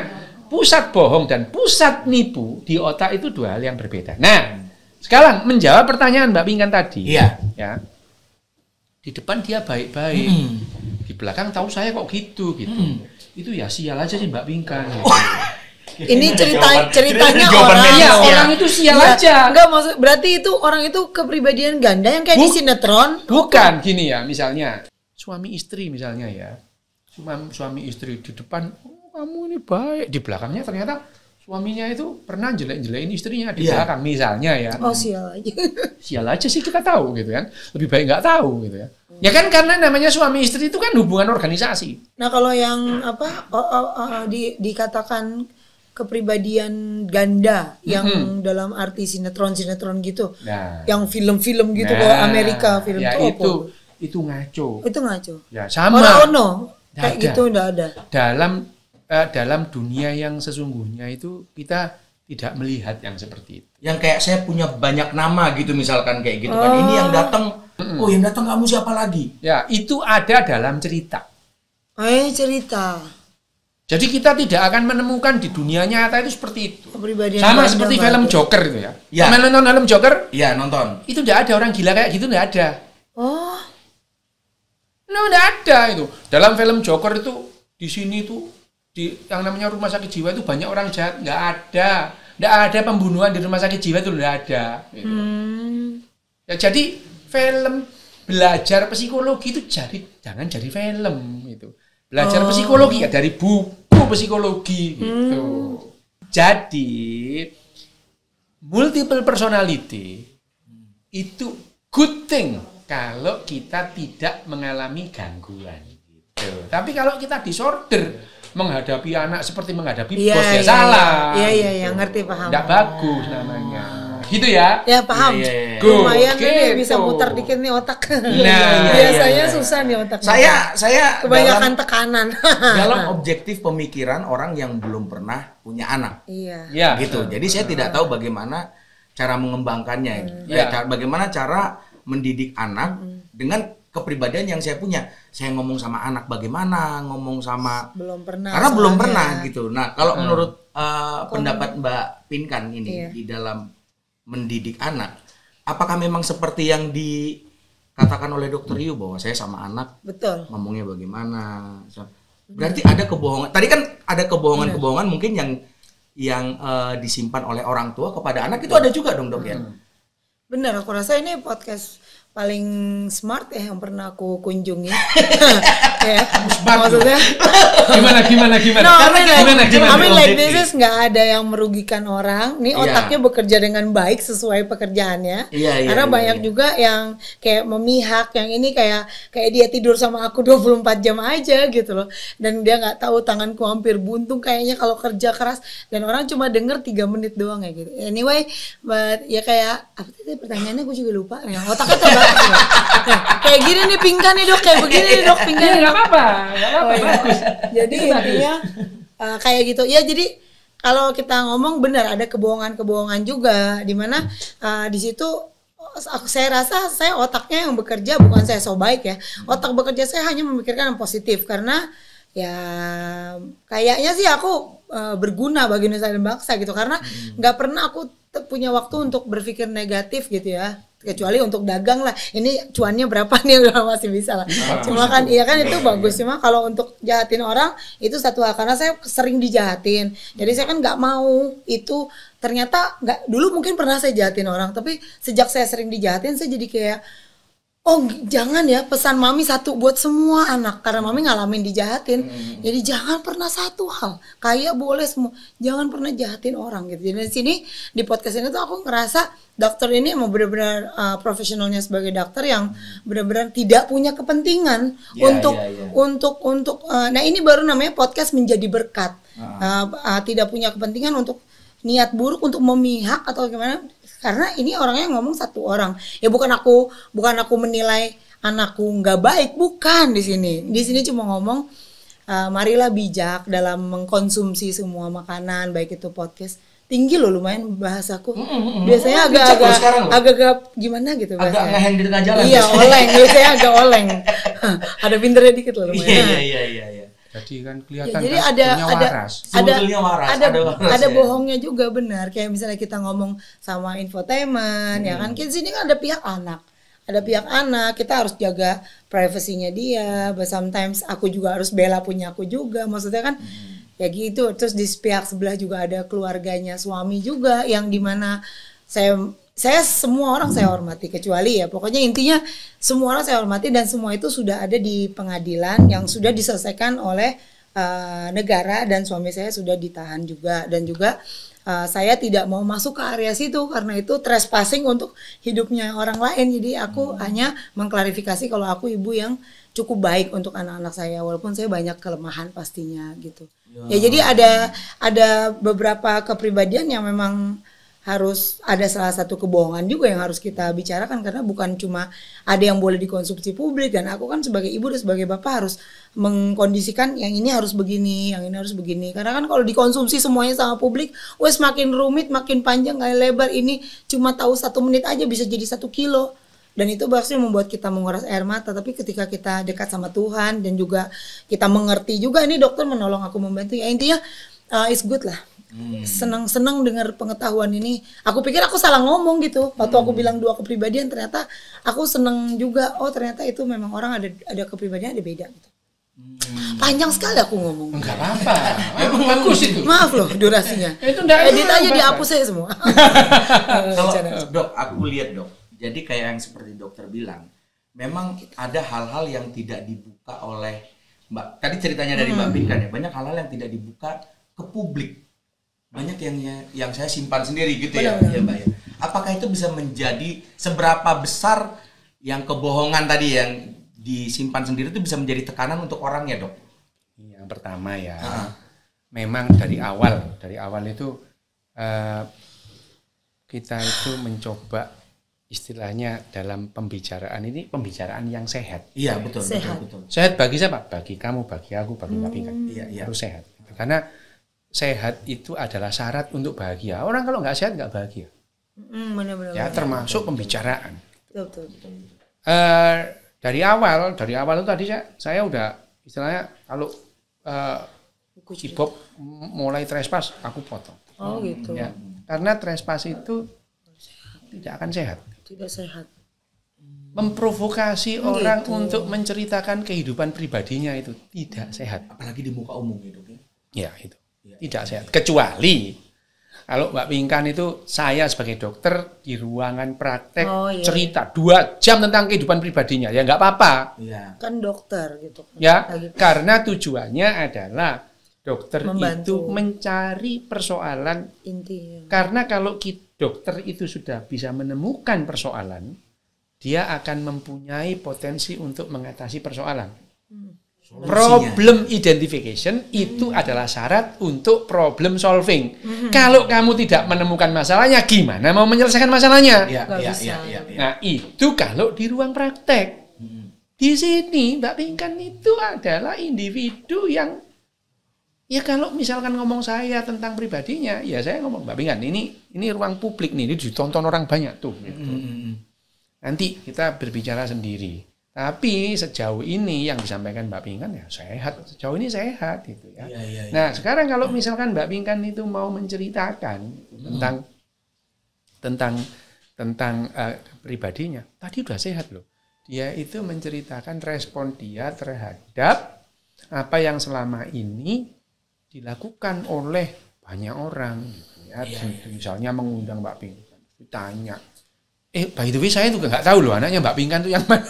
[SPEAKER 2] pusat bohong dan pusat nipu di otak itu dua hal yang berbeda. Nah, sekarang menjawab pertanyaan Mbak Pinkan tadi.
[SPEAKER 1] Iya.
[SPEAKER 2] Ya. Di depan dia baik-baik. Di belakang tahu saya kok gitu. Itu ya sial aja sih Mbak Pinkan. Gitu.
[SPEAKER 3] Ini ceritanya
[SPEAKER 1] jawaban
[SPEAKER 3] orang.
[SPEAKER 2] Iya,
[SPEAKER 1] medis,
[SPEAKER 2] orang itu sial
[SPEAKER 3] Iya.
[SPEAKER 2] aja.
[SPEAKER 3] Enggak maksud berarti itu orang itu kepribadian ganda yang kayak di sinetron.
[SPEAKER 2] Bukan gini ya, misalnya suami istri misalnya ya. Suami istri di depan, oh, kamu ini baik. Di belakangnya ternyata suaminya itu pernah jelek-jelekin istrinya di belakang misalnya ya.
[SPEAKER 3] Oh sial aja.
[SPEAKER 2] Sial aja sih kita tahu gitu kan. Lebih baik nggak tahu gitu ya. Ya kan karena namanya suami istri itu kan hubungan organisasi.
[SPEAKER 3] Nah kalau yang apa dikatakan kepribadian ganda yang dalam arti sinetron gitu,
[SPEAKER 2] Nah,
[SPEAKER 3] yang film-film gitu kalau Amerika film
[SPEAKER 2] ya
[SPEAKER 3] itu apa?
[SPEAKER 2] itu ngaco.
[SPEAKER 3] Itu ngaco.
[SPEAKER 2] Ya sama.
[SPEAKER 3] No.
[SPEAKER 2] Nggak
[SPEAKER 3] Kayak
[SPEAKER 2] ada.
[SPEAKER 3] gitu udah ada.
[SPEAKER 2] Dalam dunia yang sesungguhnya itu kita tidak melihat yang seperti itu.
[SPEAKER 1] Yang kayak saya punya banyak nama gitu misalkan kayak gitu kan. Ini yang datang, oh yang datang kamu siapa lagi?
[SPEAKER 2] Ya, itu ada dalam cerita.
[SPEAKER 3] Cerita.
[SPEAKER 2] Jadi kita tidak akan menemukan di dunia nyata itu seperti itu.
[SPEAKER 3] Kepribadian
[SPEAKER 2] Sama
[SPEAKER 3] ganda
[SPEAKER 2] seperti
[SPEAKER 3] bagus.
[SPEAKER 2] film Joker itu ya.
[SPEAKER 1] Ya.
[SPEAKER 2] Kamu nonton film Joker?
[SPEAKER 1] Iya nonton.
[SPEAKER 2] Itu tidak ada orang gila kayak gitu, tidak ada.
[SPEAKER 3] Oh,
[SPEAKER 2] Tidak ada itu. Dalam film Joker itu di sini tuh di yang namanya rumah sakit jiwa itu banyak orang jahat, nggak ada. Nggak ada pembunuhan di rumah sakit jiwa itu nggak ada. Gitu. Ya, jadi film belajar psikologi itu jangan jadi film itu. Belajar psikologi ya dari buku psikologi gitu. Jadi multiple personality itu good thing kalau kita tidak mengalami gangguan gitu. Tapi kalau kita disorder menghadapi anak seperti menghadapi bos ya salah.
[SPEAKER 3] Iya, ngerti paham.
[SPEAKER 2] Nggak bagus namanya. Gitu ya.
[SPEAKER 3] Ya paham.
[SPEAKER 1] Iya.
[SPEAKER 3] Lumayan
[SPEAKER 2] Gitu.
[SPEAKER 3] nih bisa muter dikit nih otak.
[SPEAKER 2] Nah,
[SPEAKER 3] biasanya susah nih otak.
[SPEAKER 1] Saya
[SPEAKER 3] kebanyakan tekanan.
[SPEAKER 1] dalam objektif pemikiran orang yang belum pernah punya anak.
[SPEAKER 3] Iya.
[SPEAKER 2] Ya.
[SPEAKER 1] Gitu. Jadi saya tidak tahu bagaimana cara mengembangkannya. Bagaimana cara mendidik anak dengan kepribadian yang saya punya. Saya ngomong sama anak bagaimana, ngomong sama
[SPEAKER 3] Belum pernah.
[SPEAKER 1] karena belum
[SPEAKER 3] soalnya.
[SPEAKER 1] pernah gitu. Nah, kalau menurut pendapat Mbak Pinkan ini di dalam mendidik anak, apakah memang seperti yang dikatakan oleh Dokter Yu bahwa saya sama anak
[SPEAKER 3] Betul.
[SPEAKER 1] ngomongnya bagaimana? Berarti ada kebohongan. Tadi kan ada kebohongan-kebohongan mungkin yang disimpan oleh orang tua kepada anak itu ada juga dong dok ya.
[SPEAKER 3] Benar, aku rasa ini podcast paling smart ya yang pernah aku kunjungi. Ya, maksudnya
[SPEAKER 2] Gimana?
[SPEAKER 3] no,
[SPEAKER 2] Gimana?
[SPEAKER 3] I mean like this is nggak ada yang merugikan orang. Nih
[SPEAKER 1] Iya.
[SPEAKER 3] otaknya bekerja dengan baik sesuai pekerjaannya.
[SPEAKER 1] Iya,
[SPEAKER 3] Karena banyak juga yang kayak memihak, yang ini kayak dia tidur sama aku 24 jam aja gitu loh. Dan dia nggak tahu tanganku hampir buntung kayaknya kalau kerja keras, dan orang cuma denger 3 menit doang ya gitu. Anyway, but ya kayak apa tadi pertanyaannya gue juga lupa. Ya, otaknya terbakar. Kayak gini nih Pinkan nih dok, kayak begini nih dok Pinkan.
[SPEAKER 2] Ya nggak apa-apa, bagus.
[SPEAKER 3] Jadi intinya kayak gitu ya. Jadi kalau kita ngomong benar ada kebohongan juga di mana di situ saya rasa saya otaknya yang bekerja, bukan saya so baik ya. Otak bekerja saya hanya memikirkan yang positif karena ya kayaknya sih aku berguna bagi nusa dan bangsa gitu, karena nggak pernah aku punya waktu untuk berpikir negatif gitu ya, kecuali untuk dagang lah, ini cuannya berapa nih udah masih bisa lah. Cuma kan iya kan itu bagus, cuma kalau untuk jahatin orang itu satu hal, karena saya sering dijahatin, jadi saya kan nggak mau itu. Ternyata nggak, dulu mungkin pernah saya jahatin orang, tapi sejak saya sering dijahatin saya jadi kayak oh jangan ya, pesan mami satu buat semua anak, karena mami ngalamin dijahatin. Jadi jangan pernah satu hal, kayak boleh semua, jangan pernah jahatin orang gitu. Jadi di sini di podcast ini tuh aku ngerasa dokter ini emang benar-benar profesionalnya sebagai dokter yang benar-benar tidak punya kepentingan untuk nah ini baru namanya podcast menjadi berkat. Tidak punya kepentingan untuk niat buruk untuk memihak atau gimana. Karena ini orangnya ngomong satu orang. Ya bukan aku menilai anakku nggak baik, bukan di sini. Di sini cuma ngomong marilah bijak dalam mengkonsumsi semua makanan, baik itu podcast. tinggi loh lumayan bahasaku.
[SPEAKER 1] Bijak
[SPEAKER 3] Biasanya
[SPEAKER 1] loh sekarang loh.
[SPEAKER 3] agak gimana gitu
[SPEAKER 1] Agak
[SPEAKER 3] bahasanya.
[SPEAKER 1] ngeheng di tengah jalan.
[SPEAKER 3] Iya, oleng. Biasanya agak oleng. Ada pinternya dikit loh lumayan.
[SPEAKER 1] Iya.
[SPEAKER 2] Jadi kan
[SPEAKER 3] Ya,
[SPEAKER 2] kelihatan
[SPEAKER 3] jadi
[SPEAKER 2] kan sebetulnya waras.
[SPEAKER 1] Sebetulnya waras, ada waras,
[SPEAKER 3] ada
[SPEAKER 1] ya.
[SPEAKER 3] bohongnya juga benar. Kayak misalnya kita ngomong sama infotainment, ya kan? Di sini kan ada pihak anak. Ada pihak anak, kita harus jaga privasinya dia. But sometimes aku juga harus bela punya aku juga. Maksudnya kan ya gitu. Terus di pihak sebelah juga ada keluarganya suami juga yang dimana saya semua orang saya hormati kecuali ya pokoknya intinya semua orang saya hormati dan semua itu sudah ada di pengadilan yang sudah diselesaikan oleh negara dan suami saya sudah ditahan juga dan juga saya tidak mau masuk ke area situ karena itu trespassing untuk hidupnya orang lain jadi aku hanya mengklarifikasi kalau aku ibu yang cukup baik untuk anak-anak saya walaupun saya banyak kelemahan pastinya gitu ya jadi ada beberapa kepribadian yang memang harus ada salah satu kebohongan juga yang harus kita bicarakan karena bukan cuma ada yang boleh dikonsumsi publik dan aku kan sebagai ibu dan sebagai bapak harus mengkondisikan yang ini harus begini, yang ini harus begini karena kan kalau dikonsumsi semuanya sama publik wes makin rumit, makin panjang kali lebar ini cuma tahu 1 menit aja bisa jadi 1 kilo dan itu pasti membuat kita menguras air mata tapi ketika kita dekat sama Tuhan dan juga kita mengerti juga ini dokter menolong aku membantu ya intinya it's good lah. Senang-senang dengar pengetahuan ini. Aku pikir aku salah ngomong gitu. Waktu aku bilang 2 kepribadian ternyata aku senang juga. Oh ternyata itu memang orang ada kepribadian ada beda gitu. Panjang sekali aku ngomong.
[SPEAKER 2] Enggak apa-apa. Memang bagus itu.
[SPEAKER 3] Maaf loh durasinya.
[SPEAKER 2] Itu enggak
[SPEAKER 3] Edit aja dihapus saya semua.
[SPEAKER 1] Kalau dok, aku lihat dok. Jadi kayak yang seperti dokter bilang, memang ada hal-hal yang tidak dibuka oleh Mbak. Tadi ceritanya dari Mbak Pinkan ya, banyak hal-hal yang tidak dibuka ke publik. Banyak yang saya simpan sendiri gitu ya, ya Mbak ya. Apakah itu bisa menjadi seberapa besar yang kebohongan tadi yang disimpan sendiri itu bisa menjadi tekanan untuk orangnya dok?
[SPEAKER 2] Yang pertama ya, memang dari awal itu kita itu mencoba istilahnya dalam pembicaraan ini pembicaraan yang sehat.
[SPEAKER 1] Iya betul.
[SPEAKER 2] Sehat bagi siapa? Bagi kamu, bagi aku, bagi Mbak Pinkan.
[SPEAKER 1] Iya.
[SPEAKER 2] Harus sehat. Karena sehat itu adalah syarat untuk bahagia. Orang kalau nggak sehat nggak bahagia.
[SPEAKER 3] Benar-benar.
[SPEAKER 2] Ya termasuk pembicaraan.
[SPEAKER 3] Betul.
[SPEAKER 2] Dari awal itu tadi saya udah istilahnya kalau Cibop mulai trespass aku potong.
[SPEAKER 3] Oh gitu.
[SPEAKER 2] Ya, karena trespass itu tidak akan sehat.
[SPEAKER 3] Tidak sehat.
[SPEAKER 2] Memprovokasi orang untuk menceritakan kehidupan pribadinya itu tidak sehat.
[SPEAKER 1] Apalagi di muka umum gitu.
[SPEAKER 2] Ya itu. Tidak sehat. Kecuali kalau Mbak Pinkan itu saya sebagai dokter di ruangan praktek cerita 2 jam tentang kehidupan pribadinya. Ya nggak apa-apa.
[SPEAKER 1] Iya.
[SPEAKER 3] Kan dokter gitu.
[SPEAKER 2] Ya, karena tujuannya adalah dokter
[SPEAKER 3] membantu.
[SPEAKER 2] itu mencari persoalan
[SPEAKER 3] Intinya.
[SPEAKER 2] karena kalau dokter itu sudah bisa menemukan persoalan, dia akan mempunyai potensi untuk mengatasi persoalan. Problem identification itu adalah syarat untuk problem solving. Kalau kamu tidak menemukan masalahnya, gimana mau menyelesaikan masalahnya?
[SPEAKER 1] Iya.
[SPEAKER 2] Nah, itu kalau di ruang praktek. Di sini Mbak Pinkan itu adalah individu yang ya kalau misalkan ngomong saya tentang pribadinya, ya saya ngomong Mbak Pinkan ini ruang publik nih, ini ditonton orang banyak tuh. Gitu. Nanti kita berbicara sendiri. Tapi sejauh ini yang disampaikan Mbak Pinkan ya sehat, sejauh ini sehat gitu ya.
[SPEAKER 1] Iya.
[SPEAKER 2] Nah sekarang kalau misalkan Mbak Pinkan itu mau menceritakan tentang pribadinya, tadi udah sehat loh. Dia itu menceritakan respon dia terhadap apa yang selama ini dilakukan oleh banyak orang gitu ya. Misalnya mengundang Mbak Pinkan, ditanya. By the way saya juga nggak tahu loh anaknya Mbak Pinkan tuh yang mana.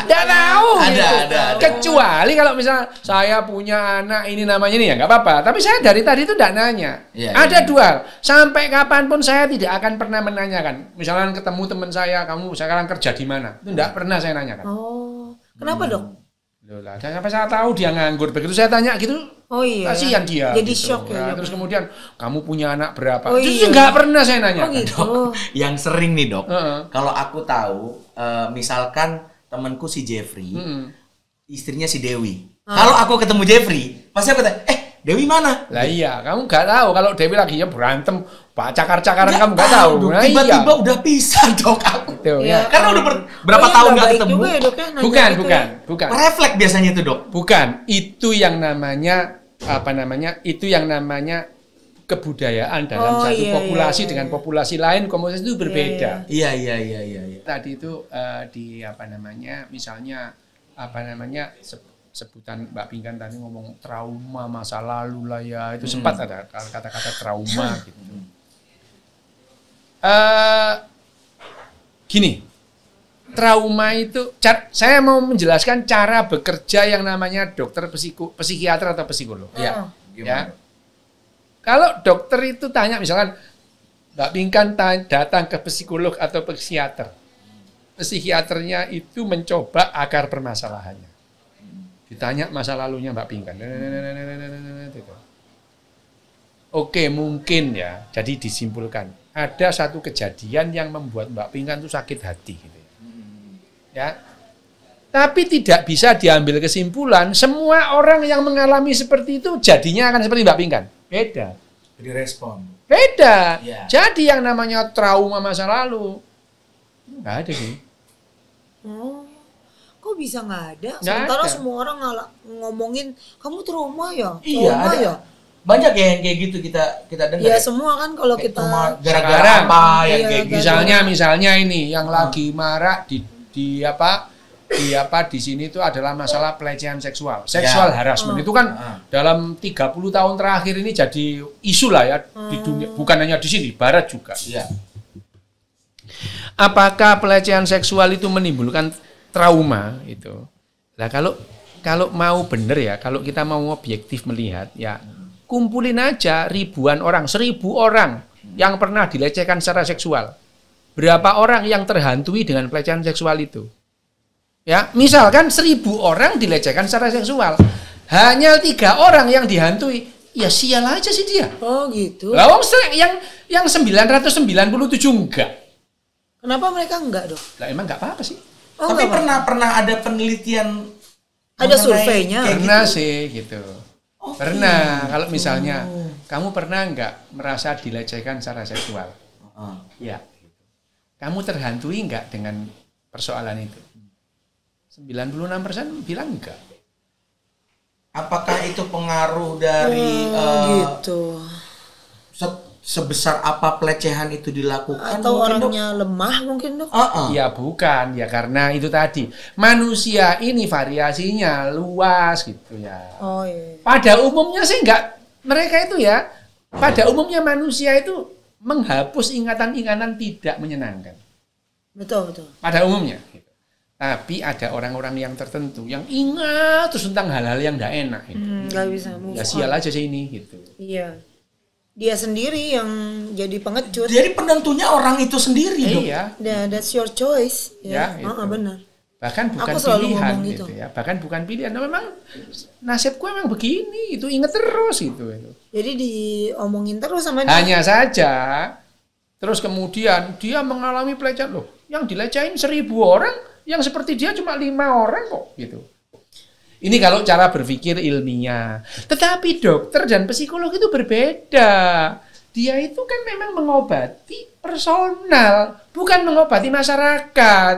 [SPEAKER 2] Nggak tahu.
[SPEAKER 1] Ada.
[SPEAKER 2] Kecuali kalau misalnya saya punya anak ini namanya ini ya nggak apa-apa. Tapi saya dari tadi itu nggak nanya. Ada 2. Sampai kapanpun saya tidak akan pernah menanyakan. Misalnya ketemu teman saya, kamu sekarang kerja di mana? Itu nggak pernah saya nanyakan.
[SPEAKER 3] Oh, kenapa dok?
[SPEAKER 2] Loh lah, sampai saya tahu dia nganggur. Begitu saya tanya gitu, kasihan dia.
[SPEAKER 3] Jadi
[SPEAKER 2] gitu.
[SPEAKER 3] shock ya.
[SPEAKER 2] Nah, terus kemudian kamu punya anak berapa?
[SPEAKER 3] Oh,
[SPEAKER 2] Terus nggak pernah saya nanya.
[SPEAKER 3] Oh gitu.
[SPEAKER 1] Dok, yang sering nih dok, kalau aku tahu, misalkan temanku si Jeffrey, istrinya si Dewi. Kalau aku ketemu Jeffrey, pasti aku tanya, Dewi mana?
[SPEAKER 2] Lah iya, kamu nggak tahu kalau Dewi lagi ya berantem, cakar-cakaran kamu nggak tahu.
[SPEAKER 1] Dok.
[SPEAKER 2] Nah,
[SPEAKER 1] Tiba-tiba
[SPEAKER 2] iya.
[SPEAKER 1] udah pisah dok aku.
[SPEAKER 2] Gitu,
[SPEAKER 3] Iya.
[SPEAKER 2] ya.
[SPEAKER 1] Karena udah berapa
[SPEAKER 3] Oh, iya,
[SPEAKER 1] tahun
[SPEAKER 3] nggak
[SPEAKER 1] nggak
[SPEAKER 3] baik
[SPEAKER 1] ketemu.
[SPEAKER 3] juga ya, Dok, ya, nanya
[SPEAKER 2] Bukan,
[SPEAKER 3] gitu
[SPEAKER 2] bukan,
[SPEAKER 3] ya.
[SPEAKER 2] bukan.
[SPEAKER 1] Refleks biasanya itu dok.
[SPEAKER 2] Bukan, itu yang namanya apa namanya? Itu yang namanya kebudayaan dalam
[SPEAKER 3] Oh,
[SPEAKER 2] satu
[SPEAKER 3] iya,
[SPEAKER 2] populasi
[SPEAKER 3] iya,
[SPEAKER 2] dengan
[SPEAKER 3] iya.
[SPEAKER 2] populasi lain, komunitas itu berbeda.
[SPEAKER 3] Iya,
[SPEAKER 1] Iya.
[SPEAKER 2] Tadi itu di apa namanya? Misalnya apa namanya? Sebutan Mbak Pinkan tadi ngomong trauma masa lalu lah ya, itu sempat ada kata-kata trauma gitu. Gini, trauma itu, saya mau menjelaskan cara bekerja yang namanya dokter psikiater atau psikolog.
[SPEAKER 1] Iya.
[SPEAKER 2] Ya. Kalau dokter itu tanya, misalkan Mbak Pinkan datang ke psikolog atau psikiater, psikiaternya itu mencoba akar permasalahannya. Ditanya masa lalunya Mbak Pinkan. Oke, mungkin ya. Jadi disimpulkan. Ada satu kejadian yang membuat Mbak Pinkan itu sakit hati. Gitu ya. Tapi tidak bisa diambil kesimpulan semua orang yang mengalami seperti itu jadinya akan seperti Mbak Pinkan. Beda.
[SPEAKER 1] Jadi respon.
[SPEAKER 2] Beda.
[SPEAKER 1] Ya.
[SPEAKER 2] Jadi yang namanya trauma masa lalu nggak ada sih.
[SPEAKER 3] Oh, kok bisa nggak ada?
[SPEAKER 2] Nggak
[SPEAKER 3] Sementara
[SPEAKER 2] ada.
[SPEAKER 3] semua orang ngomongin kamu trauma ya,
[SPEAKER 1] Iya,
[SPEAKER 3] trauma
[SPEAKER 1] ada.
[SPEAKER 3] ya.
[SPEAKER 1] Banyak ya yang kayak gitu kita dengar.
[SPEAKER 3] Ya
[SPEAKER 1] ya.
[SPEAKER 3] semua kan kalau
[SPEAKER 1] Kayak
[SPEAKER 3] kita
[SPEAKER 1] trauma gara-gara
[SPEAKER 2] Sekarang,
[SPEAKER 1] apa yang
[SPEAKER 3] iya,
[SPEAKER 1] kayak gitu.
[SPEAKER 2] Misalnya ini yang lagi marak di sini itu adalah masalah pelecehan seksual, sexual harassment. Itu kan dalam 30 tahun terakhir ini jadi isu lah ya di dunia, bukan hanya di sini, barat juga.
[SPEAKER 1] Iya.
[SPEAKER 2] Apakah pelecehan seksual itu menimbulkan trauma itu? Nah, kalau mau benar ya, kalau kita mau objektif melihat ya, kumpulin aja ribuan orang, 1000 orang yang pernah dilecehkan secara seksual. Berapa orang yang terhantui dengan pelecehan seksual itu? Ya, misalkan 1000 orang dilecehkan secara seksual, hanya 3 orang yang dihantui, ya sial aja sih dia.
[SPEAKER 3] oh gitu.
[SPEAKER 2] Lah wong yang 997 enggak.
[SPEAKER 3] Kenapa mereka enggak dok?
[SPEAKER 2] Lah emang enggak apa-apa sih.
[SPEAKER 3] Oh,
[SPEAKER 1] Tapi
[SPEAKER 3] nggak
[SPEAKER 1] pernah ada penelitian
[SPEAKER 3] Ada
[SPEAKER 1] mengenai
[SPEAKER 3] surveinya.
[SPEAKER 1] kayak
[SPEAKER 2] Pernah
[SPEAKER 1] gitu?
[SPEAKER 2] sih gitu.
[SPEAKER 1] Oh,
[SPEAKER 2] Pernah. Kalau misalnya kamu pernah enggak merasa dilecehkan secara seksual? Ya. Kamu terhantui enggak dengan persoalan itu? 96% bilang enggak.
[SPEAKER 1] Apakah itu pengaruh dari
[SPEAKER 3] gitu.
[SPEAKER 1] sebesar apa pelecehan itu dilakukan?
[SPEAKER 3] Atau
[SPEAKER 1] mungkin, Dok?
[SPEAKER 3] orangnya lemah mungkin dok?
[SPEAKER 2] Ya bukan, ya karena itu tadi. Manusia ini variasinya luas gitu ya.
[SPEAKER 3] Oh iya.
[SPEAKER 2] Pada umumnya sih enggak, mereka itu ya, pada umumnya manusia itu menghapus ingatan-ingatan tidak menyenangkan.
[SPEAKER 3] Betul betul.
[SPEAKER 2] Pada umumnya. Gitu. Tapi ada orang-orang yang tertentu yang ingat terus tentang hal-hal yang tidak enak. Gitu.
[SPEAKER 3] Nggak bisa move
[SPEAKER 2] Ya
[SPEAKER 3] on.
[SPEAKER 2] sial aja sih ini gitu.
[SPEAKER 3] Iya. Dia sendiri yang jadi pengecut.
[SPEAKER 1] Jadi penentunya orang itu sendiri, Dok.
[SPEAKER 2] Iya.
[SPEAKER 3] That's your choice.
[SPEAKER 2] Ya,
[SPEAKER 3] Ya,
[SPEAKER 2] itu.
[SPEAKER 3] benar.
[SPEAKER 2] Bahkan bukan
[SPEAKER 3] Aku selalu
[SPEAKER 2] pilihan
[SPEAKER 3] ngomong
[SPEAKER 2] gitu
[SPEAKER 3] gitu.
[SPEAKER 2] ya. Bahkan bukan pilihan. Nah, memang nasibku emang begini, itu ingat terus gitu.
[SPEAKER 3] Jadi diomongin terus sama dia.
[SPEAKER 2] Hanya saja terus kemudian dia mengalami pelecehan loh. Yang dilecehin 1000 orang, yang seperti dia cuma 5 orang kok gitu. Ini kalau cara berpikir ilmiah. Tetapi dokter dan psikolog itu berbeda. Dia itu kan memang mengobati personal, bukan mengobati masyarakat.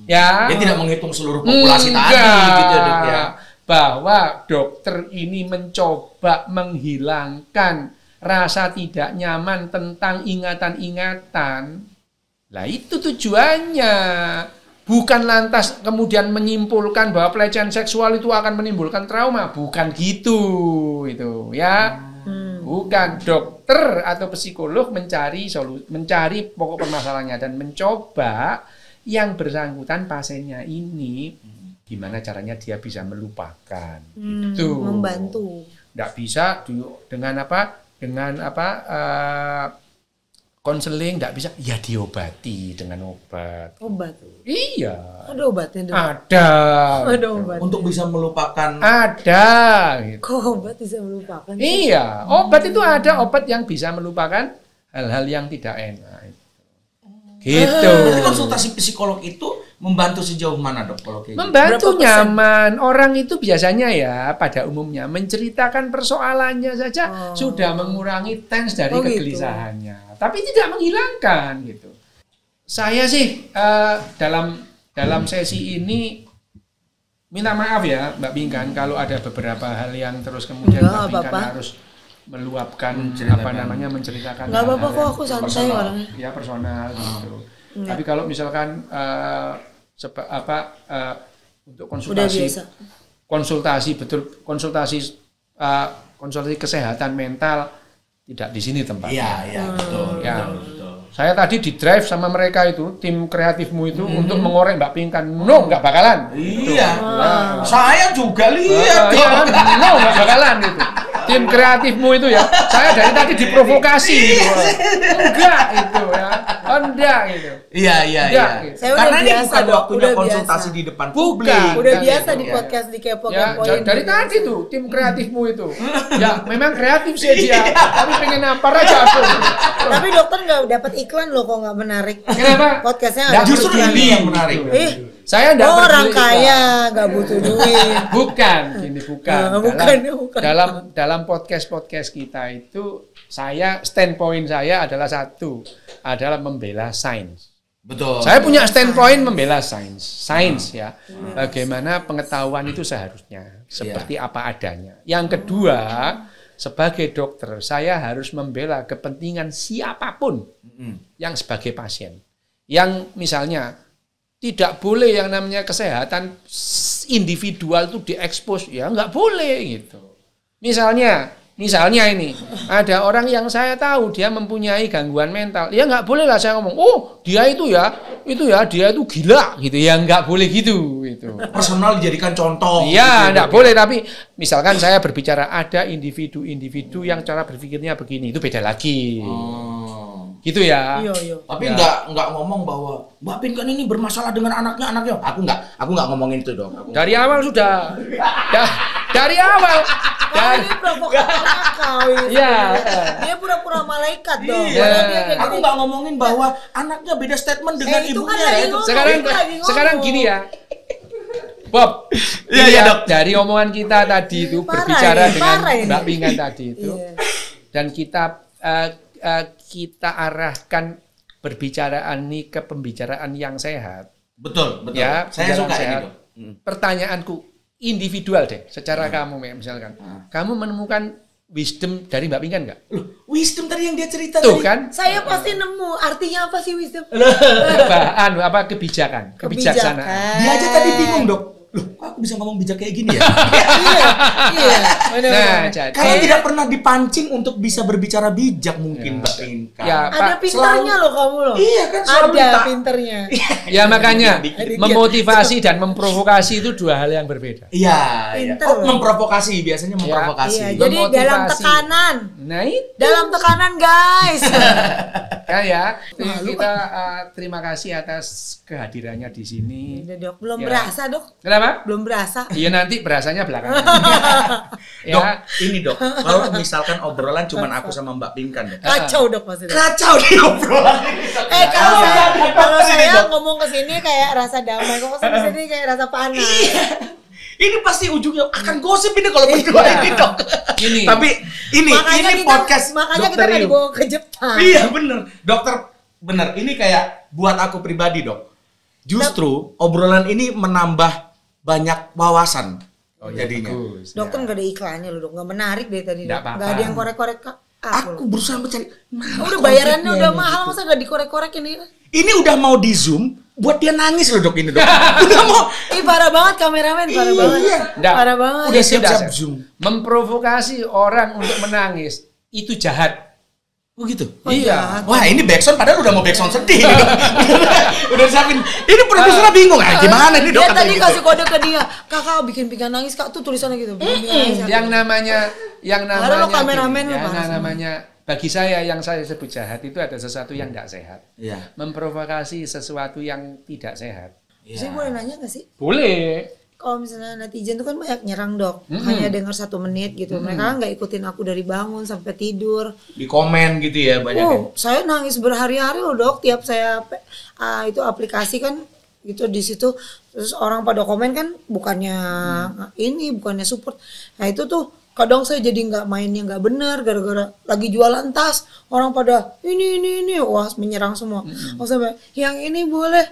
[SPEAKER 2] Ya.
[SPEAKER 1] Dia tidak menghitung seluruh populasi tadi gitu ya, Dok ya.
[SPEAKER 2] Bahwa dokter ini mencoba menghilangkan rasa tidak nyaman tentang ingatan-ingatan. Lah itu tujuannya. Bukan lantas kemudian menyimpulkan bahwa pelecehan seksual itu akan menimbulkan trauma, bukan gitu itu ya. Bukan, dokter atau psikolog mencari pokok permasalahannya dan mencoba yang bersangkutan pasiennya ini gimana caranya dia bisa melupakan. Itu
[SPEAKER 3] Membantu.
[SPEAKER 2] Nggak bisa dengan konseling nggak bisa, ya diobati dengan obat.
[SPEAKER 3] Obat.
[SPEAKER 2] Iya.
[SPEAKER 3] Ada obatnya dok?
[SPEAKER 2] Ada.
[SPEAKER 3] Ada obat.
[SPEAKER 1] Untuk bisa melupakan
[SPEAKER 2] Ada. Gitu.
[SPEAKER 3] Kok obat bisa melupakan?
[SPEAKER 2] Iya, obat itu ada obat yang bisa melupakan hal-hal yang tidak enak. Gitu.
[SPEAKER 1] Berarti konsultasi psikolog itu membantu sejauh mana dok kalau kayak gitu?
[SPEAKER 2] Membantu
[SPEAKER 3] Berapa persen?
[SPEAKER 2] nyaman. Orang itu biasanya ya pada umumnya menceritakan persoalannya saja sudah mengurangi tens dari
[SPEAKER 3] Oh, gitu.
[SPEAKER 2] kegelisahannya. Tapi tidak menghilangkan gitu. Saya sih dalam sesi ini minta maaf ya Mbak Pinkan kalau ada beberapa hal yang terus kemudian
[SPEAKER 3] Enggak,
[SPEAKER 2] Mbak Pinkan
[SPEAKER 3] apa-apa.
[SPEAKER 2] harus meluapkan
[SPEAKER 1] Menceritakan.
[SPEAKER 2] menceritakan
[SPEAKER 3] Nggak apa-apa
[SPEAKER 2] hal-hal
[SPEAKER 3] kok,
[SPEAKER 2] yang
[SPEAKER 3] aku santai
[SPEAKER 1] personal.
[SPEAKER 3] orangnya.
[SPEAKER 2] ya personal gitu.
[SPEAKER 3] Enggak.
[SPEAKER 2] Tapi kalau misalkan untuk
[SPEAKER 3] Udah
[SPEAKER 2] konsultasi
[SPEAKER 3] biasa.
[SPEAKER 2] konsultasi kesehatan mental tidak di sini tempatnya.
[SPEAKER 1] Iya betul.
[SPEAKER 2] Ya.
[SPEAKER 1] Betul.
[SPEAKER 2] Saya tadi di drive sama mereka itu tim kreatifmu itu untuk mengorek Mbak Pinkan. No, nggak bakalan.
[SPEAKER 1] Iya.
[SPEAKER 2] Nah,
[SPEAKER 1] Saya juga lihat.
[SPEAKER 2] iya kan? No, nggak bakalan gitu. Tim kreatifmu itu ya, saya dari tadi diprovokasi gitu. Enggak itu ya. Enggak gitu.
[SPEAKER 1] Iya.
[SPEAKER 2] Enggak, gitu.
[SPEAKER 3] Saya udah
[SPEAKER 1] Karena ini
[SPEAKER 3] biasa,
[SPEAKER 1] bukan
[SPEAKER 3] Dok.
[SPEAKER 1] waktunya
[SPEAKER 3] Udah
[SPEAKER 1] konsultasi
[SPEAKER 3] biasa.
[SPEAKER 1] di depan
[SPEAKER 2] Bukan.
[SPEAKER 1] publik.
[SPEAKER 3] Udah
[SPEAKER 2] Kan
[SPEAKER 3] biasa
[SPEAKER 2] gitu,
[SPEAKER 3] di
[SPEAKER 2] ya.
[SPEAKER 3] podcast di
[SPEAKER 2] Ya,
[SPEAKER 3] kepo-kepoin.
[SPEAKER 2] dari tadi tuh tim kreatifmu itu. Ya, memang kreatif sih dia, tapi pengen nampar aja aku.
[SPEAKER 3] Tapi dokter nggak dapat iklan loh kok nggak menarik.
[SPEAKER 2] Kenapa?
[SPEAKER 3] Podcastnya
[SPEAKER 2] Nggak
[SPEAKER 3] ada
[SPEAKER 1] Justru
[SPEAKER 3] iklan.
[SPEAKER 1] ini yang menarik.
[SPEAKER 2] Saya enggak
[SPEAKER 3] Orang kaya nggak butuh duit.
[SPEAKER 2] Bukan, gini bukan.
[SPEAKER 3] Bukan.
[SPEAKER 2] Dalam podcast kita itu standpoint saya adalah satu, adalah membela sains.
[SPEAKER 1] Betul.
[SPEAKER 2] Saya punya standpoint membela sains ya. Bagaimana pengetahuan itu seharusnya seperti apa adanya. Yang kedua, sebagai dokter saya harus membela kepentingan siapapun yang sebagai pasien. Yang misalnya tidak boleh yang namanya kesehatan individual itu diekspos, ya nggak boleh gitu. Misalnya ini ada orang yang saya tahu dia mempunyai gangguan mental, ya nggak boleh lah saya ngomong, oh dia itu gila gitu, ya nggak boleh gitu.
[SPEAKER 1] Personal dijadikan contoh.
[SPEAKER 2] Iya,
[SPEAKER 1] gitu,
[SPEAKER 2] enggak
[SPEAKER 1] Dok.
[SPEAKER 2] boleh, tapi misalkan saya berbicara ada individu-individu yang cara berpikirnya begini, itu beda lagi. Gitu ya.
[SPEAKER 3] Iya.
[SPEAKER 1] Tapi nggak ngomong bahwa Mbak Pinkan ini bermasalah dengan anaknya. Aku nggak ngomongin itu dong.
[SPEAKER 2] Dari awal sudah. Dari awal.
[SPEAKER 3] Ini provokatornya kau ini.
[SPEAKER 2] Iya.
[SPEAKER 3] Dia pura-pura malaikat dong.
[SPEAKER 1] Iya.
[SPEAKER 3] Padahal dia kayak
[SPEAKER 1] Aku
[SPEAKER 3] gini.
[SPEAKER 1] nggak ngomongin bahwa anaknya beda statement dengan
[SPEAKER 3] itu kan
[SPEAKER 1] ibunya
[SPEAKER 3] lagi
[SPEAKER 1] ya.
[SPEAKER 3] ngomong.
[SPEAKER 2] Sekarang
[SPEAKER 3] Itu lagi ngomong.
[SPEAKER 2] sekarang gini ya. Bob.
[SPEAKER 1] Iya,
[SPEAKER 2] ini
[SPEAKER 1] iya,
[SPEAKER 2] ya,
[SPEAKER 1] Dok.
[SPEAKER 2] dari omongan kita tadi itu
[SPEAKER 3] Parah
[SPEAKER 2] berbicara
[SPEAKER 3] ini,
[SPEAKER 2] dengan
[SPEAKER 3] parah ini.
[SPEAKER 2] Mbak Pinkan tadi itu
[SPEAKER 3] Iya.
[SPEAKER 2] dan kita arahkan perbicaraan ini ke pembicaraan yang sehat.
[SPEAKER 1] Betul.
[SPEAKER 2] Ya,
[SPEAKER 1] Saya
[SPEAKER 2] jalan
[SPEAKER 1] suka ini
[SPEAKER 2] sehat.
[SPEAKER 1] dok.
[SPEAKER 2] Pertanyaanku individual deh, secara kamu misalkan, kamu menemukan wisdom dari Mbak Pinkan nggak?
[SPEAKER 1] Loh, wisdom tadi yang dia cerita
[SPEAKER 2] Tuh
[SPEAKER 1] tadi.
[SPEAKER 2] kan,
[SPEAKER 3] Saya pasti nemu artinya apa sih wisdom?
[SPEAKER 2] kebijaksanaan.
[SPEAKER 1] Dia aja tadi bingung dok. Loh, kok aku bisa ngomong bijak kayak gini ya?
[SPEAKER 3] Iya.
[SPEAKER 2] Nah, jadi
[SPEAKER 1] Karena tidak pernah dipancing untuk bisa berbicara bijak mungkin Mbak Pinkan.
[SPEAKER 2] Ya,
[SPEAKER 3] Ada
[SPEAKER 2] Pak,
[SPEAKER 3] pinternya loh kamu loh.
[SPEAKER 1] Iya kan, selalu
[SPEAKER 3] Ada
[SPEAKER 1] dita-
[SPEAKER 3] pinternya.
[SPEAKER 2] ya makanya
[SPEAKER 3] Dikit.
[SPEAKER 2] memotivasi dan memprovokasi itu dua hal yang berbeda.
[SPEAKER 1] Iya.
[SPEAKER 3] Pinter.
[SPEAKER 1] Oh, memprovokasi biasanya memprovokasi.
[SPEAKER 3] Iya, jadi dalam
[SPEAKER 2] Memotivasi.
[SPEAKER 3] tekanan.
[SPEAKER 2] Nah itu
[SPEAKER 3] Dalam tekanan guys.
[SPEAKER 2] kan ya. Kita terima kasih atas kehadirannya di sini.
[SPEAKER 3] Udah dok, belum
[SPEAKER 2] Ya.
[SPEAKER 3] berasa dok.
[SPEAKER 2] Kenapa?
[SPEAKER 3] Belum berasa.
[SPEAKER 2] Iya nanti berasanya belakangan.
[SPEAKER 1] Dok,
[SPEAKER 2] Ya.
[SPEAKER 1] ini dok. Kalau misalkan obrolan cuman aku sama Mbak Pinkan dok.
[SPEAKER 3] Kacau dok pasti dok.
[SPEAKER 1] Kacau di obrolan ini. Dok.
[SPEAKER 3] Kalau
[SPEAKER 1] Sini,
[SPEAKER 3] saya
[SPEAKER 1] Dok.
[SPEAKER 3] ngomong ke sini kayak rasa damai, kok ke sini kayak rasa panas.
[SPEAKER 1] Ini pasti ujungnya akan gosip ini kalau berdua ini dok.
[SPEAKER 2] Gini.
[SPEAKER 1] Tapi ini podcast
[SPEAKER 3] makanya kita
[SPEAKER 1] Dokter
[SPEAKER 3] nggak
[SPEAKER 1] Riu.
[SPEAKER 3] dibawa ke Jepang.
[SPEAKER 1] Iya bener, dokter bener. Ini kayak buat aku pribadi dok. Justru obrolan ini menambah banyak wawasan.
[SPEAKER 2] Oh, ya,
[SPEAKER 1] jadinya.
[SPEAKER 2] bagus.
[SPEAKER 3] Dokter
[SPEAKER 2] Ya.
[SPEAKER 3] nggak ada iklannya loh dok, nggak menarik deh tadi
[SPEAKER 2] Nggak
[SPEAKER 3] dok.
[SPEAKER 2] apa-apa.
[SPEAKER 3] Nggak ada yang korek-korek kak.
[SPEAKER 1] Aku berusaha mencari.
[SPEAKER 3] Udah bayarannya udah mahal, masa nggak dikorek-korek ini?
[SPEAKER 1] Ini udah mau di zoom, buat dia nangis loh dok ini dok. Udah mau.
[SPEAKER 3] Ih parah banget kameramen, parah
[SPEAKER 1] Iya.
[SPEAKER 3] banget.
[SPEAKER 2] Nggak.
[SPEAKER 3] Parah banget.
[SPEAKER 1] Udah
[SPEAKER 2] Itu
[SPEAKER 1] siap-siap
[SPEAKER 2] dah.
[SPEAKER 1] zoom.
[SPEAKER 2] Memprovokasi orang untuk menangis itu jahat.
[SPEAKER 1] Oh gitu.
[SPEAKER 2] Iya.
[SPEAKER 1] Wah ini backsound padahal udah mau backsound sedih. udah siapin. Ini produsernya bingung. Gimana ini dok?
[SPEAKER 3] Dia tadi
[SPEAKER 1] Katanya
[SPEAKER 3] kasih
[SPEAKER 1] gitu.
[SPEAKER 3] kode ke dia, kakak bikin Pinkan nangis kak, tuh tulisannya gitu. Bikin nangis, Kak.
[SPEAKER 2] Yang namanya
[SPEAKER 3] Padahal lo kameramen lo,
[SPEAKER 2] yang
[SPEAKER 3] parah.
[SPEAKER 2] namanya bagi saya yang saya sebut jahat itu ada sesuatu yang tidak sehat.
[SPEAKER 1] Iya.
[SPEAKER 2] Memprovokasi sesuatu yang tidak sehat.
[SPEAKER 3] Saya boleh nanya gak sih?
[SPEAKER 2] Boleh.
[SPEAKER 3] Kalau misalnya netizen tuh kan banyak nyerang dok, hanya dengar 1 menit gitu. Mereka kan nggak ikutin aku dari bangun sampai tidur.
[SPEAKER 1] Di komen gitu ya banyak.
[SPEAKER 3] Oh, saya nangis berhari-hari loh dok. Tiap saya itu aplikasi kan gitu di situ. Terus orang pada komen kan bukannya bukannya support. Nah itu tuh kadang saya jadi nggak mainnya nggak bener gara-gara lagi jualan tas, orang pada ini wah menyerang semua. Oh sampai yang ini boleh,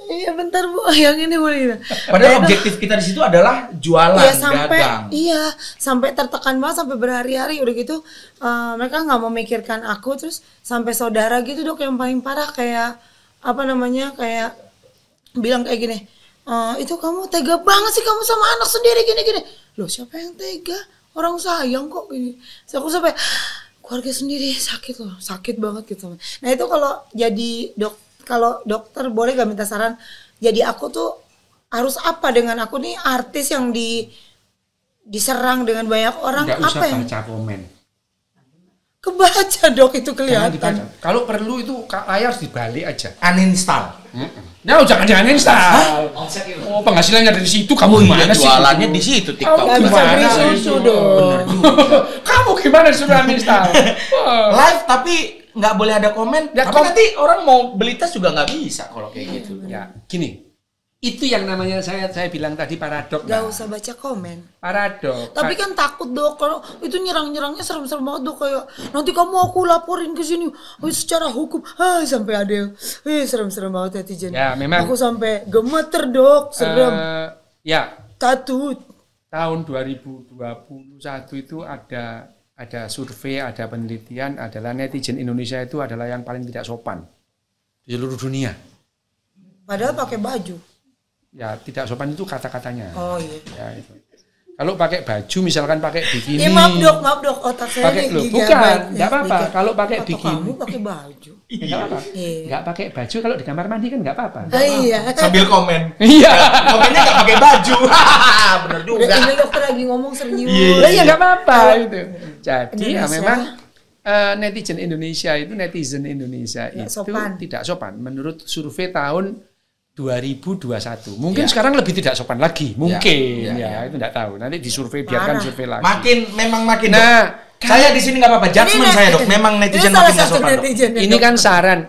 [SPEAKER 3] iya bentar Bu, yang ini boleh.
[SPEAKER 1] Padahal objektif kita di situ adalah jualan, dagang.
[SPEAKER 3] Iya, sampai tertekan banget sampai berhari-hari udah gitu. Mereka nggak memikirkan aku, terus sampai saudara gitu Dok yang paling parah kayak apa namanya kayak bilang kayak gini, itu kamu tega banget sih kamu sama anak sendiri gini-gini. Loh siapa yang tega? Orang sayang kok gini. So, aku sampai keluarga sendiri sakit loh, sakit banget gitu. Nah itu kalau dokter boleh gak minta saran, jadi aku tuh harus apa dengan aku nih artis yang diserang dengan banyak orang.
[SPEAKER 2] Nggak usah
[SPEAKER 3] apa yang
[SPEAKER 2] baca komen.
[SPEAKER 3] Kebaca Dok itu kelihatan.
[SPEAKER 2] Kalau perlu itu layar harus dibalik aja.
[SPEAKER 1] Uninstall.
[SPEAKER 2] Nah, jangan install. Oh, penghasilannya dari situ kamu gimana sih?
[SPEAKER 1] Jualannya di situ TikTok.
[SPEAKER 3] Nggak bisa beli susu dong.
[SPEAKER 2] Kamu gimana suruh uninstall?
[SPEAKER 1] Live tapi nggak boleh ada komen.
[SPEAKER 2] Ya,
[SPEAKER 1] tapi nanti orang mau beli tas juga nggak bisa kalau kayak gitu.
[SPEAKER 2] Ya, gini. Itu yang namanya saya bilang tadi paradok.
[SPEAKER 3] Gak usah baca komen.
[SPEAKER 2] Paradok.
[SPEAKER 3] Tapi kan takut Dok kalau itu nyerang-nyerangnya serem-serem banget Dok, kayak nanti kamu aku laporin ke sini secara hukum. Sampai ada yang serem-serem banget netizen.
[SPEAKER 2] Ya, memang
[SPEAKER 3] aku sampai gemeter Dok, serem.
[SPEAKER 2] Ya.
[SPEAKER 3] Takut.
[SPEAKER 2] Tahun 2021 itu ada survei, ada penelitian adalah netizen Indonesia itu adalah yang paling tidak sopan di seluruh dunia.
[SPEAKER 3] Padahal pakai baju.
[SPEAKER 2] Ya, tidak sopan itu kata-katanya.
[SPEAKER 3] Oh iya.
[SPEAKER 2] Ya, itu. Kalau pakai baju misalkan pakai bikini.
[SPEAKER 3] Maaf dok, otak saya
[SPEAKER 2] pakai
[SPEAKER 3] nih
[SPEAKER 2] bukan, enggak apa-apa. Kalau pakai bikini.
[SPEAKER 3] Kamu pakai baju.
[SPEAKER 2] Enggak apa-apa. Enggak pakai baju kalau di kamar mandi kan enggak apa-apa.
[SPEAKER 3] Iya.
[SPEAKER 1] Sambil komen.
[SPEAKER 2] Iya.
[SPEAKER 1] Komennya enggak pakai baju. Bener juga.
[SPEAKER 3] Ini dokter lagi ngomong serius.
[SPEAKER 2] Iya, enggak apa-apa gitu. Jadi ya
[SPEAKER 3] Indonesia.
[SPEAKER 2] memang netizen Indonesia itu
[SPEAKER 3] sopan.
[SPEAKER 2] tidak sopan menurut survei tahun 2021. Mungkin sekarang lebih tidak sopan lagi. Mungkin itu enggak tahu. Nanti disurvei biarkan survei lagi.
[SPEAKER 1] Makin.
[SPEAKER 2] Nah,
[SPEAKER 1] saya di sini nggak apa-apa. Judgement saya Dok. Memang netizen makin nggak sopan Dok.
[SPEAKER 2] Ini kan saran,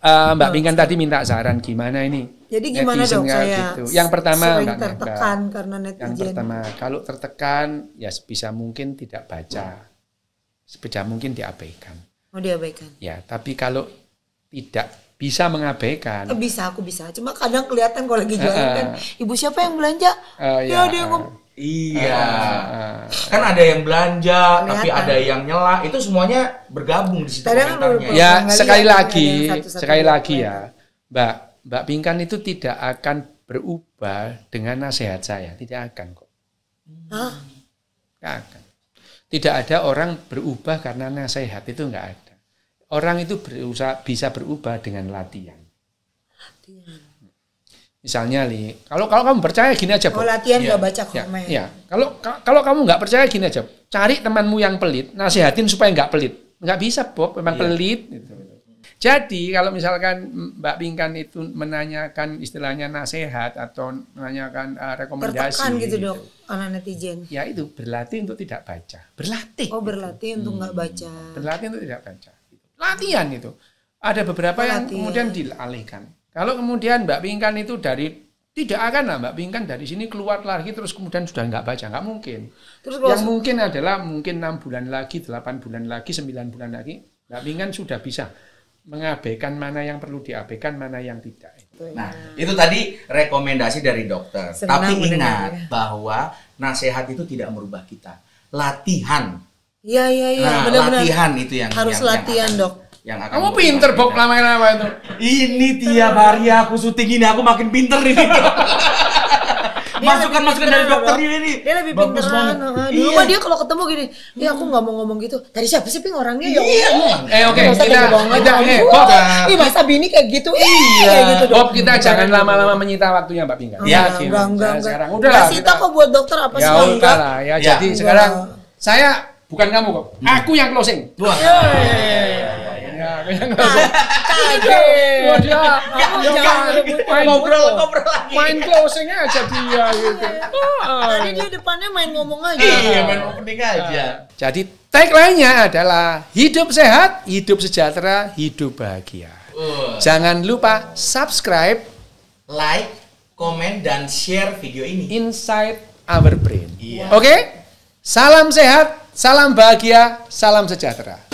[SPEAKER 2] Mbak Pinkan tadi minta saran gimana ini.
[SPEAKER 3] Jadi gimana Dok saya?
[SPEAKER 2] Gitu. Yang pertama
[SPEAKER 3] sering tertekan karena netizen.
[SPEAKER 2] Yang pertama, kalau tertekan ya sebisa mungkin tidak baca. Sebisa mungkin diabaikan.
[SPEAKER 3] Oh diabaikan.
[SPEAKER 2] Ya, tapi kalau tidak bisa mengabaikan.
[SPEAKER 3] Aku bisa. Cuma kadang kelihatan kalau lagi jualan kan, ibu siapa yang belanja? Ya dia
[SPEAKER 1] Iya. Kan ada yang belanja, tapi ada yang nyela. Itu semuanya bergabung di situ komentarnya.
[SPEAKER 2] Ya, sekali lagi ya. Mbak Pinkan itu tidak akan berubah dengan nasihat saya, tidak akan kok. Tidak akan. Tidak ada orang berubah karena nasihat, itu enggak ada. Orang itu bisa berubah dengan latihan. Misalnya kalau kamu percaya gini aja, Bob.
[SPEAKER 3] Latihan nggak baca komen.
[SPEAKER 2] Ya. Kalau kamu nggak percaya gini aja, cari temanmu yang pelit, nasihatin supaya nggak pelit. Nggak bisa, Bob, memang pelit. Gitu. Jadi kalau misalkan Mbak Pinkan itu menanyakan istilahnya nasihat atau menanyakan rekomendasi.
[SPEAKER 3] Tertekan gitu Dok, anak netizen.
[SPEAKER 2] Ya itu berlatih untuk tidak baca. Berlatih.
[SPEAKER 3] Oh berlatih untuk nggak baca.
[SPEAKER 2] Berlatih untuk tidak baca. Latihan itu. Ada beberapa yang kemudian dialihkan. Kalau kemudian Mbak Pinkan itu tidak akan lah Mbak Pinkan dari sini keluar lagi terus kemudian sudah nggak baca, nggak mungkin. Terus yang mungkin adalah mungkin 6 bulan lagi, 8 bulan lagi, 9 bulan lagi Mbak Pinkan sudah bisa mengabaikan mana yang perlu diabaikan, mana yang tidak.
[SPEAKER 1] Nah, itu tadi rekomendasi dari dokter. Tapi ingat bahwa nasihat itu tidak merubah kita. Latihan.
[SPEAKER 3] Iya.
[SPEAKER 1] Nah,
[SPEAKER 3] benar-benar.
[SPEAKER 1] Latihan itu yang
[SPEAKER 3] harus latihan, Dok.
[SPEAKER 2] Kamu pinter, Bob, lama-lama itu.
[SPEAKER 1] Ini tiap hari aku syuting ini, aku makin pinter ini. Masukan dari dokter ini.
[SPEAKER 3] Dia lebih pinteran. Dulu mah dia kalau ketemu gini, ya aku nggak mau ngomong gitu. Tadi siapa sih Ping orangnya? Ya
[SPEAKER 2] oke, kita
[SPEAKER 3] Bob. Ih masa Bini kayak gitu.
[SPEAKER 2] Iya. Bob, kita jangan lama-lama menyita waktunya Mbak Pinkan.
[SPEAKER 3] Ya, enggak.
[SPEAKER 2] Sekarang udahlah.
[SPEAKER 3] Kasih kok buat dokter apa sih?
[SPEAKER 2] Ya udahlah ya. Jadi sekarang saya bukan kamu kok. Aku yang closing. Main closing aja dia gitu.
[SPEAKER 3] Tadi dia depannya main ngomong aja.
[SPEAKER 1] Iya, main opening aja.
[SPEAKER 2] Jadi tagline-nya adalah hidup sehat, hidup sejahtera, hidup bahagia. Jangan lupa subscribe,
[SPEAKER 1] like, komen, dan share video ini.
[SPEAKER 2] Inside our brain.
[SPEAKER 1] Iya.
[SPEAKER 2] Oke? Salam sehat, salam bahagia, salam sejahtera.